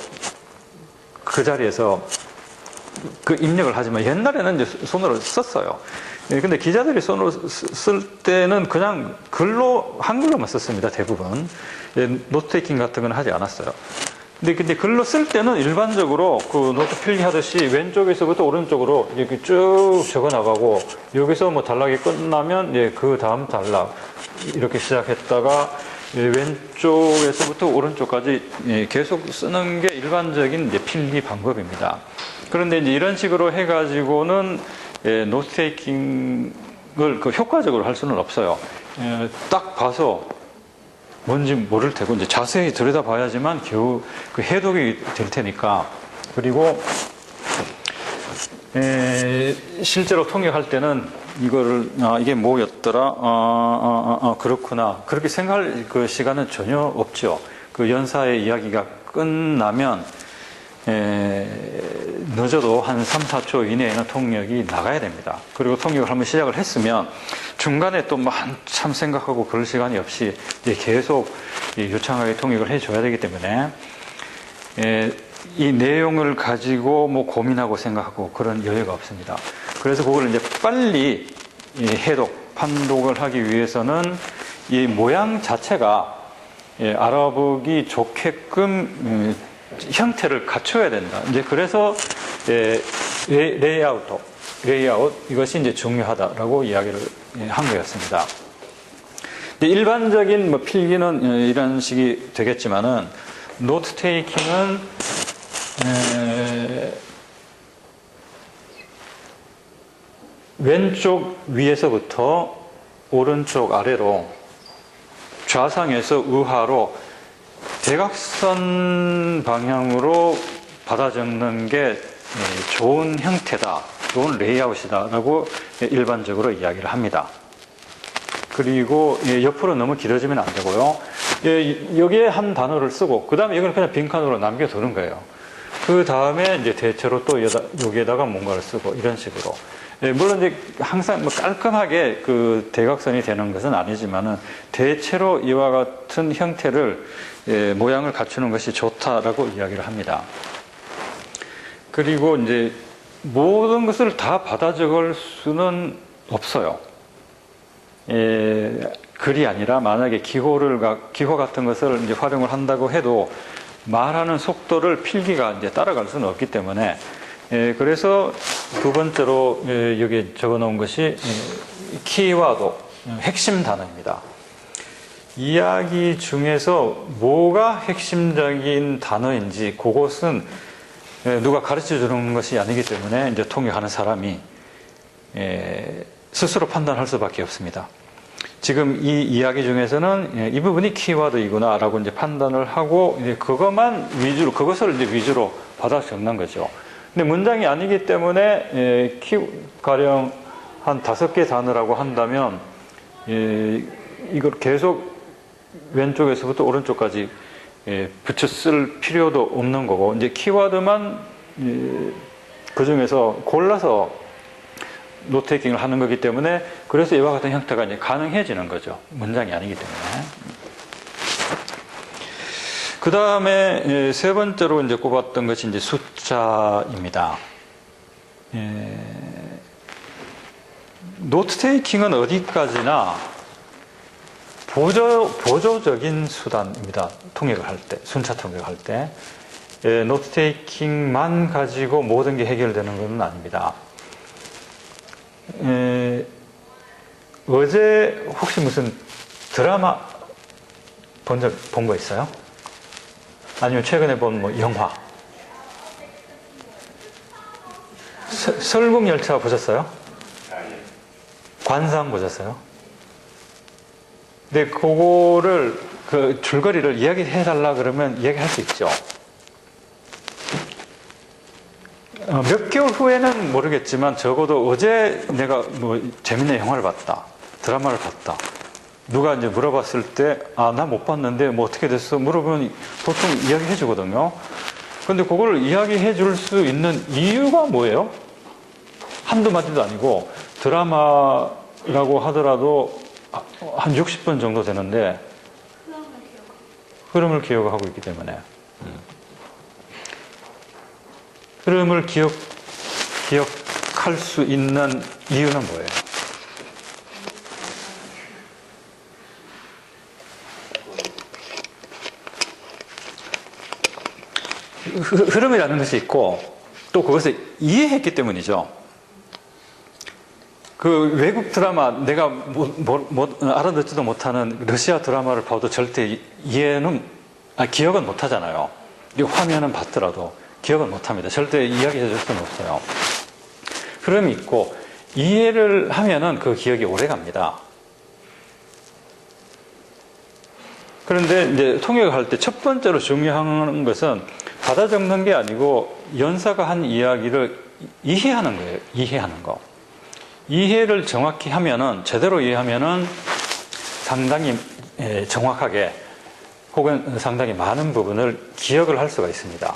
그 자리에서 그 입력을 하지만 옛날에는 이제 손으로 썼어요. 근데 기자들이 손으로 쓸 때는 그냥 한글로만 썼습니다, 대부분. 노트 테이킹 같은 건 하지 않았어요. 근데 글로 쓸 때는 일반적으로 그 노트 필기하듯이 왼쪽에서부터 오른쪽으로 이렇게 쭉 적어 나가고, 여기서 뭐 단락이 끝나면 그 다음 단락 이렇게 시작했다가 왼쪽에서부터 오른쪽까지 계속 쓰는 게 일반적인 이제 필기 방법입니다. 그런데 이제 이런 식으로 해가지고는 노트 테이킹을 효과적으로 할 수는 없어요. 딱 봐서 뭔지 모를 테고 이제 자세히 들여다봐야지만 겨우 그 해독이 될 테니까. 그리고 실제로 통역할 때는 이거를 이게 뭐였더라, 그렇구나, 그렇게 생각할 그 시간은 전혀 없죠. 그 연사의 이야기가 끝나면 늦어도 한 3, 4초 이내에는 통역이 나가야 됩니다. 그리고 통역을 한번 시작을 했으면 중간에 또 한참 생각하고 그럴 시간이 없이 계속 유창하게 통역을 해줘야 되기 때문에 이 내용을 가지고 뭐 고민하고 생각하고 그런 여유가 없습니다. 그래서 그걸 이제 빨리 해독, 판독을 하기 위해서는 이 모양 자체가 알아보기 좋게끔 형태를 갖춰야 된다. 이제 그래서 레이아웃 이것이 이제 중요하다라고 이야기를 한 거였습니다. 일반적인 뭐 필기는 이런 식이 되겠지만은 노트 테이킹은 왼쪽 위에서부터 오른쪽 아래로 좌상에서 우하로 대각선 방향으로 받아 적는 게 좋은 형태다. 좋은 레이아웃이다라고 일반적으로 이야기를 합니다. 그리고 옆으로 너무 길어지면 안 되고요. 여기에 한 단어를 쓰고 그 다음에 이걸 그냥 빈칸으로 남겨두는 거예요. 그 다음에 이제 대체로 또 여기에다가 뭔가를 쓰고 이런 식으로. 물론 이제 항상 뭐 깔끔하게 그 대각선이 되는 것은 아니지만은 대체로 이와 같은 형태를 모양을 갖추는 것이 좋다라고 이야기를 합니다. 그리고 이제 모든 것을 다 받아 적을 수는 없어요. 글이 아니라 만약에 기호 같은 것을 이제 활용을 한다고 해도 말하는 속도를 필기가 이제 따라갈 수는 없기 때문에 그래서 두 번째로 여기 적어 놓은 것이 키워드, 핵심 단어입니다. 이야기 중에서 뭐가 핵심적인 단어인지 그것은 누가 가르쳐 주는 것이 아니기 때문에 이제 통역하는 사람이 스스로 판단할 수밖에 없습니다. 지금 이 이야기 중에서는 이 부분이 키워드이구나 라고 이제 판단을 하고 이제 그것을 이제 위주로 받아 적는 거죠. 근데 문장이 아니기 때문에 가령 한 5개 단어라고 한다면 이걸 계속 왼쪽에서부터 오른쪽까지 붙여 쓸 필요도 없는 거고 이제 키워드만 그 중에서 골라서 노테이킹을 하는 거기 때문에 그래서 이와 같은 형태가 이제 가능해지는 거죠. 문장이 아니기 때문에. 그 다음에 세 번째로 이제 꼽았던 것이 이제 숫자입니다. 노트테이킹은 어디까지나 보조적인 수단입니다. 통역을 할 때, 순차 통역을 할 때. 노트테이킹만 가지고 모든 게 해결되는 것은 아닙니다. 어제 혹시 무슨 드라마 본 거 있어요? 아니면 최근에 본 뭐 영화? 설국열차 보셨어요? 관상 보셨어요? 근데 그거를 그 줄거리를 이야기해 달라 그러면 이야기할 수 있죠. 몇 개월 후에는 모르겠지만 적어도 어제 내가 뭐 재밌는 영화를 봤다, 드라마를 봤다. 누가 이제 물어봤을 때, 나 못 봤는데 뭐 어떻게 됐어? 물어보면 보통 이야기해 주거든요. 근데 그걸 이야기해 줄 수 있는 이유가 뭐예요? 한두 마디도 아니고 드라마라고 하더라도 한 60분 정도 되는데 흐름을 기억하고 있기 때문에 흐름을 기억할 수 있는 이유는 뭐예요? 흐름이라는 것이 있고 또 그것을 이해했기 때문이죠. 그 외국 드라마 내가 알아듣지도 못하는 러시아 드라마를 봐도 절대 기억은 못 하잖아요. 이 화면은 봤더라도 기억은 못 합니다. 절대 이야기해 줄 수는 없어요. 흐름이 있고 이해를 하면은 그 기억이 오래 갑니다. 그런데 이제 통역을 할 때 첫 번째로 중요한 것은 받아 적는 게 아니고 연사가 한 이야기를 이해하는 거예요. 이해하는 거. 이해를 정확히 하면은, 제대로 이해하면은 상당히 정확하게 혹은 상당히 많은 부분을 기억을 할 수가 있습니다.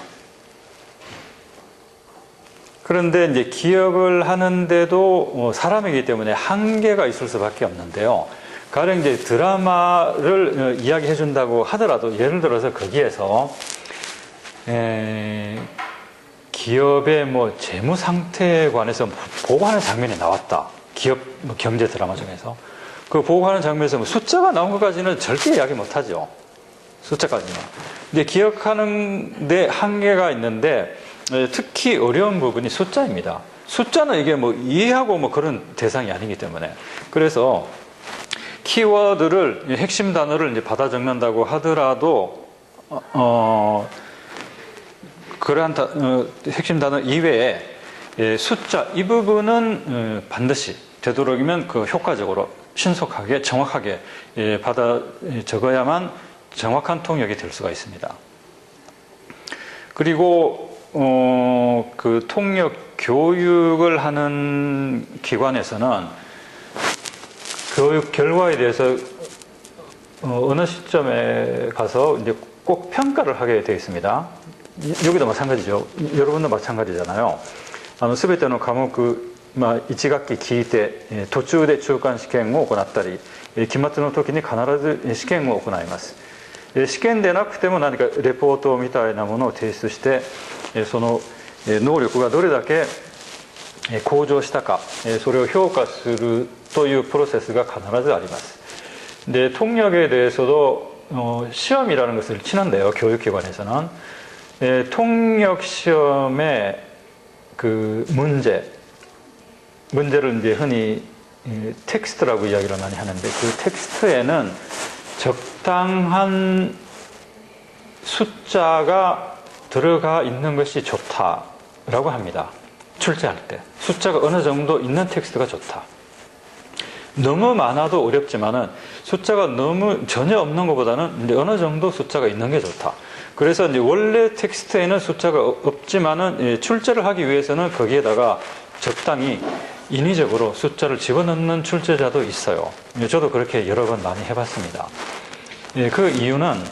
그런데 이제 기억을 하는데도 사람이기 때문에 한계가 있을 수밖에 없는데요. 가령 이제 드라마를 이야기해 준다고 하더라도 예를 들어서 거기에서 기업의 뭐 재무 상태에 관해서 보고하는 장면이 나왔다. 기업 경제 드라마 중에서 그 보고하는 장면에서 뭐 숫자가 나온 것까지는 절대 이야기 못하죠. 숫자까지는. 근데 기억하는 데 한계가 있는데 특히 어려운 부분이 숫자입니다. 숫자는 이게 뭐 이해하고 뭐 그런 대상이 아니기 때문에 그래서 키워드를 핵심 단어를 이제 받아 적는다고 하더라도 그러한 핵심 단어 이외에 숫자 이 부분은 반드시 되도록이면 그 효과적으로 신속하게 정확하게 받아 적어야만 정확한 통역이 될 수가 있습니다. 그리고 그 통역 교육을 하는 기관에서는 교육 결과에 대해서 어느 시점에 가서 이제 꼭 평가를 하게 되어 있습니다. 여기도 마찬가지죠. 여러분도 마찬가지잖아요. すべての科目、1学期聞いて、途中で中間試験を行ったり、期末の時に必ず試験を行います。試験でなくても何かレポートみたいなものを提出して、その能力がどれだけ向上したか、それを評価するというプロセスが必ずあります. 네, 통역에 대해서도 시험이라는 것을 치는데요. 교육기관에서는 통역 시험의 그 문제를 이제 흔히 텍스트라고 이야기를 많이 하는데 그 텍스트에는 적당한 숫자가 들어가 있는 것이 좋다라고 합니다. 출제할 때 숫자가 어느 정도 있는 텍스트가 좋다. 너무 많아도 어렵지만은 숫자가 너무 전혀 없는 것보다는 이제 어느 정도 숫자가 있는 게 좋다. 그래서 이제 원래 텍스트에는 숫자가 없지만은 출제를 하기 위해서는 거기에다가 적당히 인위적으로 숫자를 집어넣는 출제자도 있어요. 저도 그렇게 여러 번 많이 해봤습니다. 그 이유는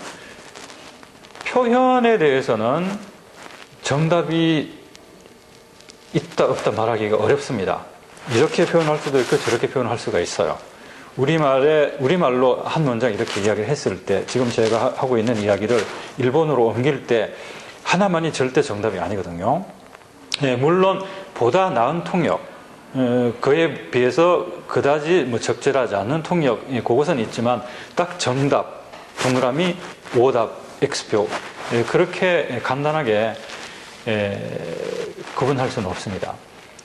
표현에 대해서는 정답이 있다 없다 말하기가 어렵습니다. 이렇게 표현할 수도 있고 저렇게 표현할 수가 있어요. 우리말로 한 문장 이렇게 이야기를 했을 때 지금 제가 하고 있는 이야기를 일본어로 옮길 때 하나만이 절대 정답이 아니거든요. 물론 보다 나은 통역, 그에 비해서 그다지 뭐 적절하지 않은 통역, 그것은 있지만 딱 정답, 동그라미, 오답, X표 그렇게 간단하게 구분할 수는 없습니다.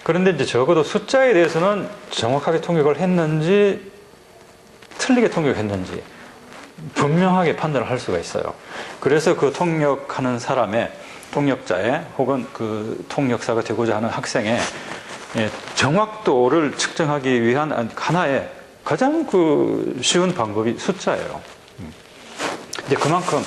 그런데 이제 적어도 숫자에 대해서는 정확하게 통역을 했는지 틀리게 통역했는지 분명하게 판단을 할 수가 있어요. 그래서 그 통역하는 사람의 통역자의 혹은 그 통역사가 되고자 하는 학생의 정확도를 측정하기 위한 하나의 가장 그 쉬운 방법이 숫자예요. 이제 그만큼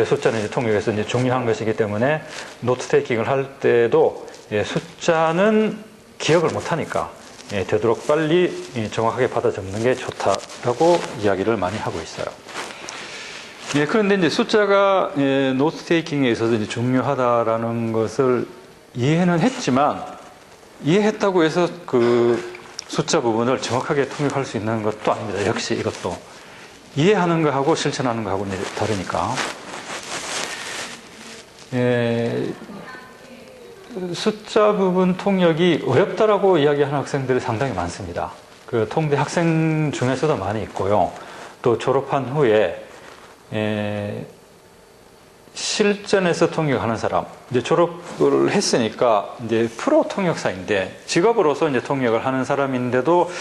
숫자는 이제 통역에서 이제 중요한 것이기 때문에 노트 테이킹을 할 때도 숫자는 기억을 못하니까 되도록 빨리 정확하게 받아 적는 게 좋다라고 이야기를 많이 하고 있어요. 그런데 이제 숫자가 노트 테이킹에 있어서 이제 중요하다라는 것을 이해는 했지만 이해했다고 해서 그 숫자 부분을 정확하게 통역할 수 있는 것도 아닙니다. 역시 이것도 이해하는 거하고 실천하는 거하고 다르니까. 숫자 부분 통역이 어렵다라고 이야기하는 학생들이 상당히 많습니다. 그 통대 학생 중에서도 많이 있고요. 또 졸업한 후에 실전에서 통역하는 사람, 이제 졸업을 했으니까 이제 프로 통역사인데 직업으로서 이제 통역을 하는 사람인데도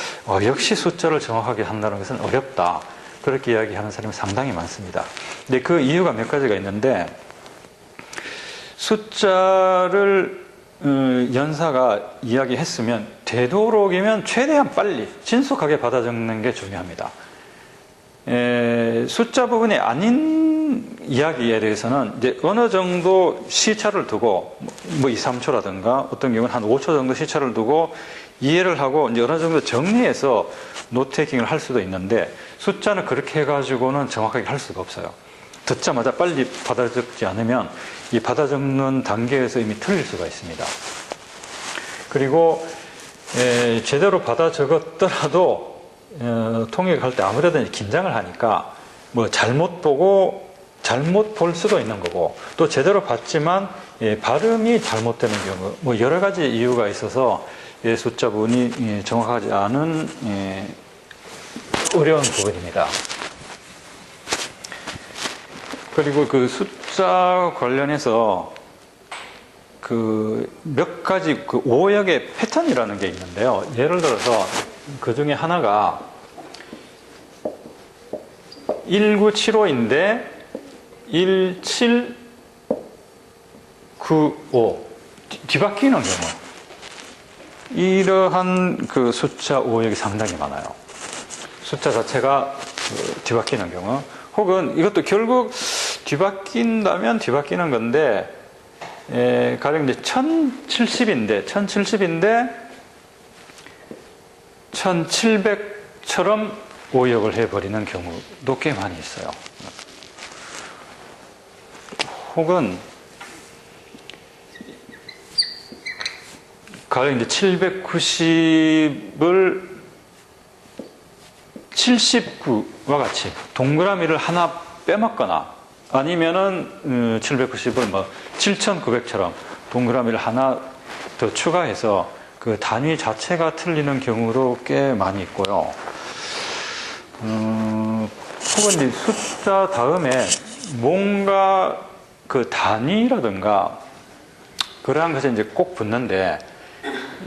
역시 숫자를 정확하게 한다는 것은 어렵다. 그렇게 이야기하는 사람이 상당히 많습니다. 근데 그 이유가 몇 가지가 있는데 숫자를 연사가 이야기했으면 되도록이면 최대한 빨리 신속하게 받아 적는 게 중요합니다. 숫자 부분이 아닌 이야기에 대해서는 이제 어느 정도 시차를 두고 뭐 2, 3초라든가 어떤 경우는 한 5초 정도 시차를 두고 이해를 하고 이제 어느 정도 정리해서 노트테이킹을 할 수도 있는데 숫자는 그렇게 해가지고는 정확하게 할 수가 없어요. 듣자마자 빨리 받아 적지 않으면 이 받아 적는 단계에서 이미 틀릴 수가 있습니다. 그리고 제대로 받아 적었더라도 통역할 때 아무래도 긴장을 하니까 뭐 잘못 보고 잘못 볼 수도 있는 거고 또 제대로 봤지만 발음이 잘못되는 경우 뭐 여러 가지 이유가 있어서 숫자 부분이 정확하지 않은 어려운 부분입니다. 그리고 그 숫자 관련해서 그 몇 가지 그 오역의 패턴이라는 게 있는데요. 예를 들어서 그 중에 하나가 1975인데 1795 뒤바뀌는 경우 이러한 그 숫자 오역이 상당히 많아요. 숫자 자체가 뒤바뀌는 경우 혹은 이것도 결국 뒤바뀐다면 뒤바뀌는 건데 가령 이제 1070인데 1700처럼 오역을 해버리는 경우도 꽤 많이 있어요. 혹은 가령 이제 790을 79와 같이 동그라미를 하나 빼먹거나 아니면은 790을 뭐 7900처럼 동그라미를 하나 더 추가해서 그 단위 자체가 틀리는 경우도 꽤 많이 있고요. 혹은 이제 숫자 다음에 뭔가 그 단위라든가 그러한 것이 이제 꼭 붙는데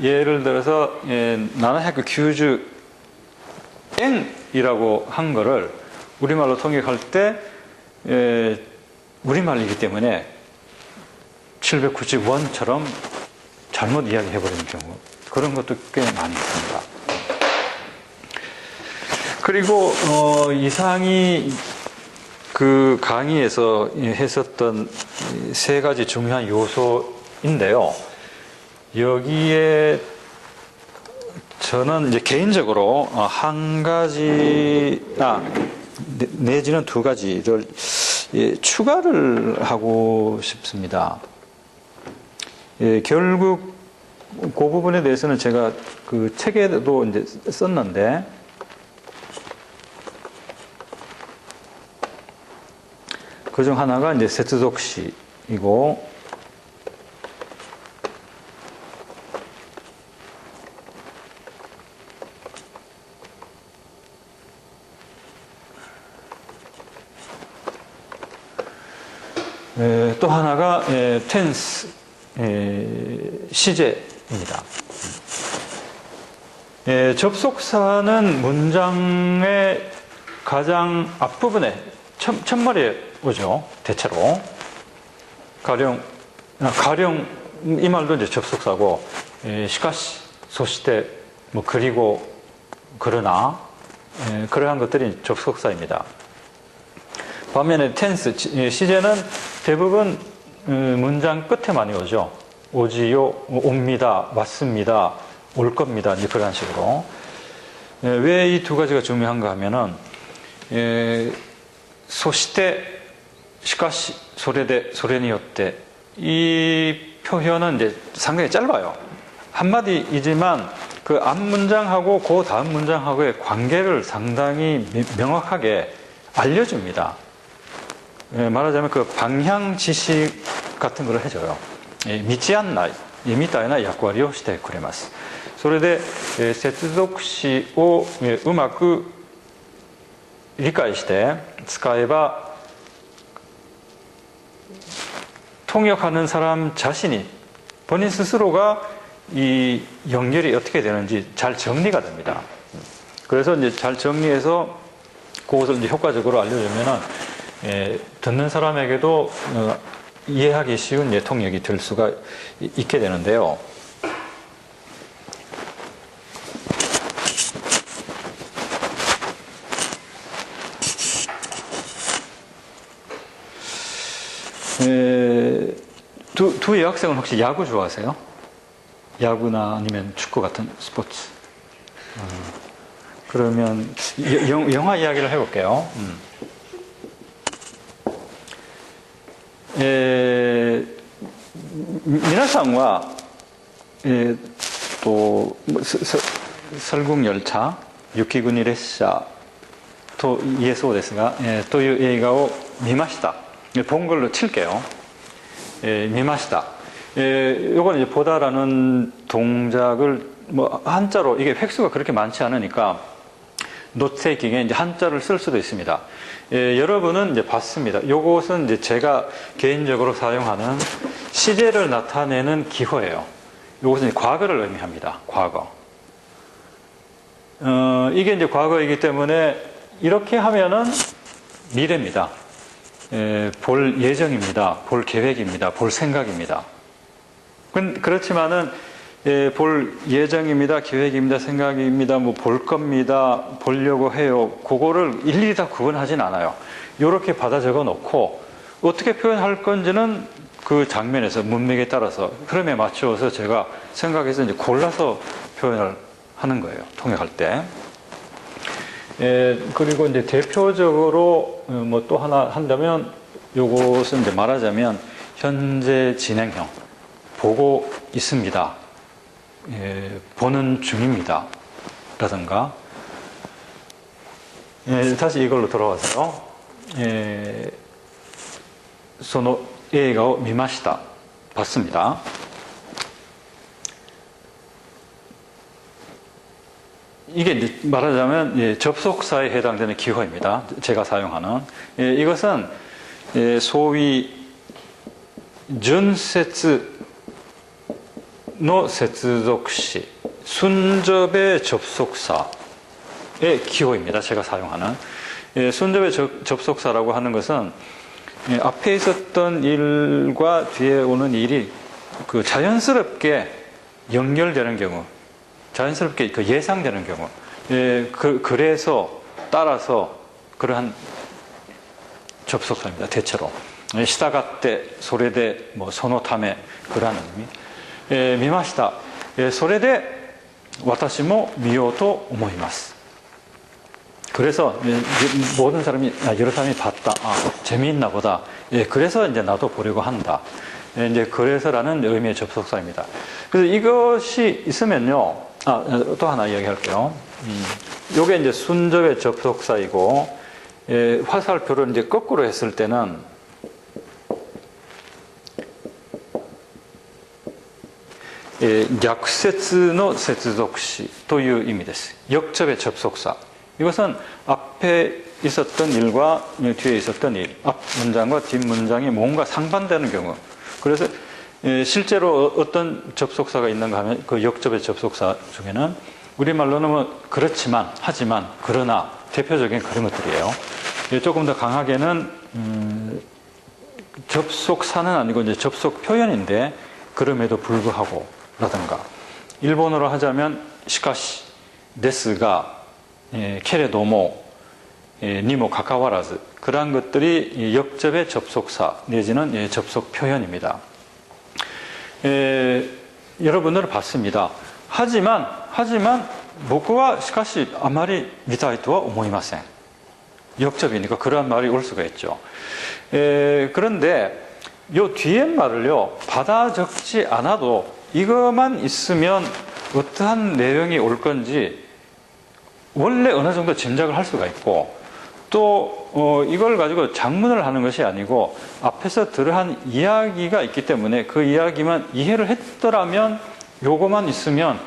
예를 들어서 나는 학교 교주 N이라고 한 거를 우리말로 통역할 때 우리말이기 때문에 791처럼 잘못 이야기해버리는 경우 그런 것도 꽤 많이 있습니다. 그리고 이상이 그 강의에서 했었던 세 가지 중요한 요소인데요. 여기에 저는 이제 개인적으로 한 가지, 내지는 두 가지를 추가를 하고 싶습니다. 결국 그 부분에 대해서는 제가 그 책에도 이제 썼는데, 그중 하나가 이제 세트독시이고, 또 하나가 텐스 시제입니다. 접속사는 문장의 가장 앞부분에 첫머리에 오죠. 대체로 가령 이 말도 이제 접속사고 시카시, 소시대, 뭐 그리고 그러나 그러한 것들이 접속사입니다. 반면에 텐스, 시제는 대부분 문장 끝에 많이 오죠. 오지요, 옵니다, 왔습니다, 올 겁니다. 이제 그런 식으로. 왜 이 두 가지가 중요한가 하면은, 소시대, 시카시, 소레데, 소레니요때 이 표현은 이제 상당히 짧아요. 한마디이지만 그 앞 문장하고 그 다음 문장하고의 관계를 상당히 명확하게 알려줍니다. 말하자면 그 방향 지시 같은 걸 해줘요. 미치안나이, 미타이나役割をしてくれます。それで接続詞をうまく理解して使えば 통역하는 사람 자신이 본인 스스로가 이 연결이 어떻게 되는지 잘 정리가 됩니다. 그래서 이제 잘 정리해서 그것을 이제 효과적으로 알려주면은 듣는 사람에게도 이해하기 쉬운 통역이 될 수가 있게 되는데요. 두 여학생은 혹시 야구 좋아하세요? 야구나 아니면 축구 같은 스포츠. 그러면 영화 이야기를 해볼게요. 皆さんは、설국열차, 雪国列車と言えそうですが、という映画を見ました。본 걸로 칠게요. 見ました。 요거는 이제 보다라는 동작을 뭐 한자로 이게 획수가 그렇게 많지 않으니까 노트테이킹에 이제 한자를 쓸 수도 있습니다. 여러분은 이제 봤습니다. 요것은 이제 제가 개인적으로 사용하는 시제를 나타내는 기호예요. 요것은 이제 과거를 의미합니다. 과거. 이게 이제 과거이기 때문에 이렇게 하면은 미래입니다. 볼 예정입니다. 볼 계획입니다. 볼 생각입니다. 그렇지만은 볼 예정입니다. 계획입니다. 생각입니다. 뭐 볼 겁니다. 보려고 해요. 그거를 일일이 다 구분하진 않아요. 이렇게 받아 적어 놓고 어떻게 표현할 건지는 그 장면에서 문맥에 따라서 흐름에 맞추어서 제가 생각해서 이제 골라서 표현을 하는 거예요. 통역할 때. 그리고 이제 대표적으로 뭐 또 하나 한다면 요것은 이제 말하자면 현재 진행형 보고 있습니다. 보는 중입니다. 라든가 다시 이걸로 돌아와서요. その映画を見ました. 봤습니다. 이게 이제 말하자면 접속사에 해당되는 기호입니다. 제가 사용하는. 이것은 소위 준세츠의接続詞 순접의 접속사의 기호입니다. 제가 사용하는. 순접의 접속사라고 하는 것은 앞에 있었던 일과 뒤에 오는 일이 그 자연스럽게 연결되는 경우, 자연스럽게 그 예상되는 경우, 그래서 따라서 그러한 접속사입니다. 대체로. 従ってそれでもうそのため 그러한 의미. 見ました。それで私も見ようと思います. 그래서 모든 사람이 여러 사람이 봤다. 재미있나 보다. 그래서 이제 나도 보려고 한다. 이제 그래서라는 의미의 접속사입니다. 그래서 이것이 있으면요. 또 하나 이야기할게요. 요게 이제 순접의 접속사이고 화살표를 이제 거꾸로 했을 때는逆接の接続詞という意味です. 역접의 접속사. 이것은 앞에 있었던 일과 뒤에 있었던 일, 앞 문장과 뒷 문장이 뭔가 상반되는 경우. 그래서 실제로 어떤 접속사가 있는가 하면 그 역접의 접속사 중에는 우리말로는 뭐 그렇지만, 하지만, 그러나 대표적인 그런 것들이에요. 조금 더 강하게는 접속사는 아니고 이제 접속 표현인데 그럼에도 불구하고 라든가 일본어로 하자면 시카시, 데스가, けれども にもかかわらず 그러한 것들이 역접의 접속사 내지는 접속 표현입니다. 여러분들을 봤습니다. 하지만 僕は しかし あまり見たいとは思いません. 역접이니까 그러한 말이 올 수가 있죠. 그런데 요 뒤에 말을요 받아 적지 않아도 이것만 있으면 어떠한 내용이 올 건지 원래 어느 정도 짐작을 할 수가 있고 또 이걸 가지고 작문을 하는 것이 아니고 앞에서 들어한 이야기가 있기 때문에 그 이야기만 이해를 했더라면 요것만 있으면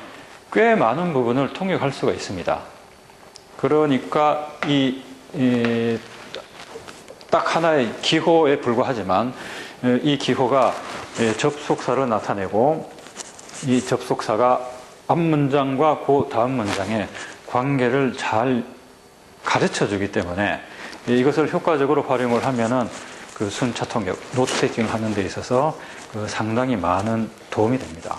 꽤 많은 부분을 통역할 수가 있습니다. 그러니까 딱 하나의 기호에 불과하지만 이 기호가 접속사를 나타내고 이 접속사가 앞 문장과 그 다음 문장의 관계를 잘 가르쳐 주기 때문에 이것을 효과적으로 활용을 하면은 그 순차 통역, 노트 테이킹을 하는 데 있어서 상당히 많은 도움이 됩니다.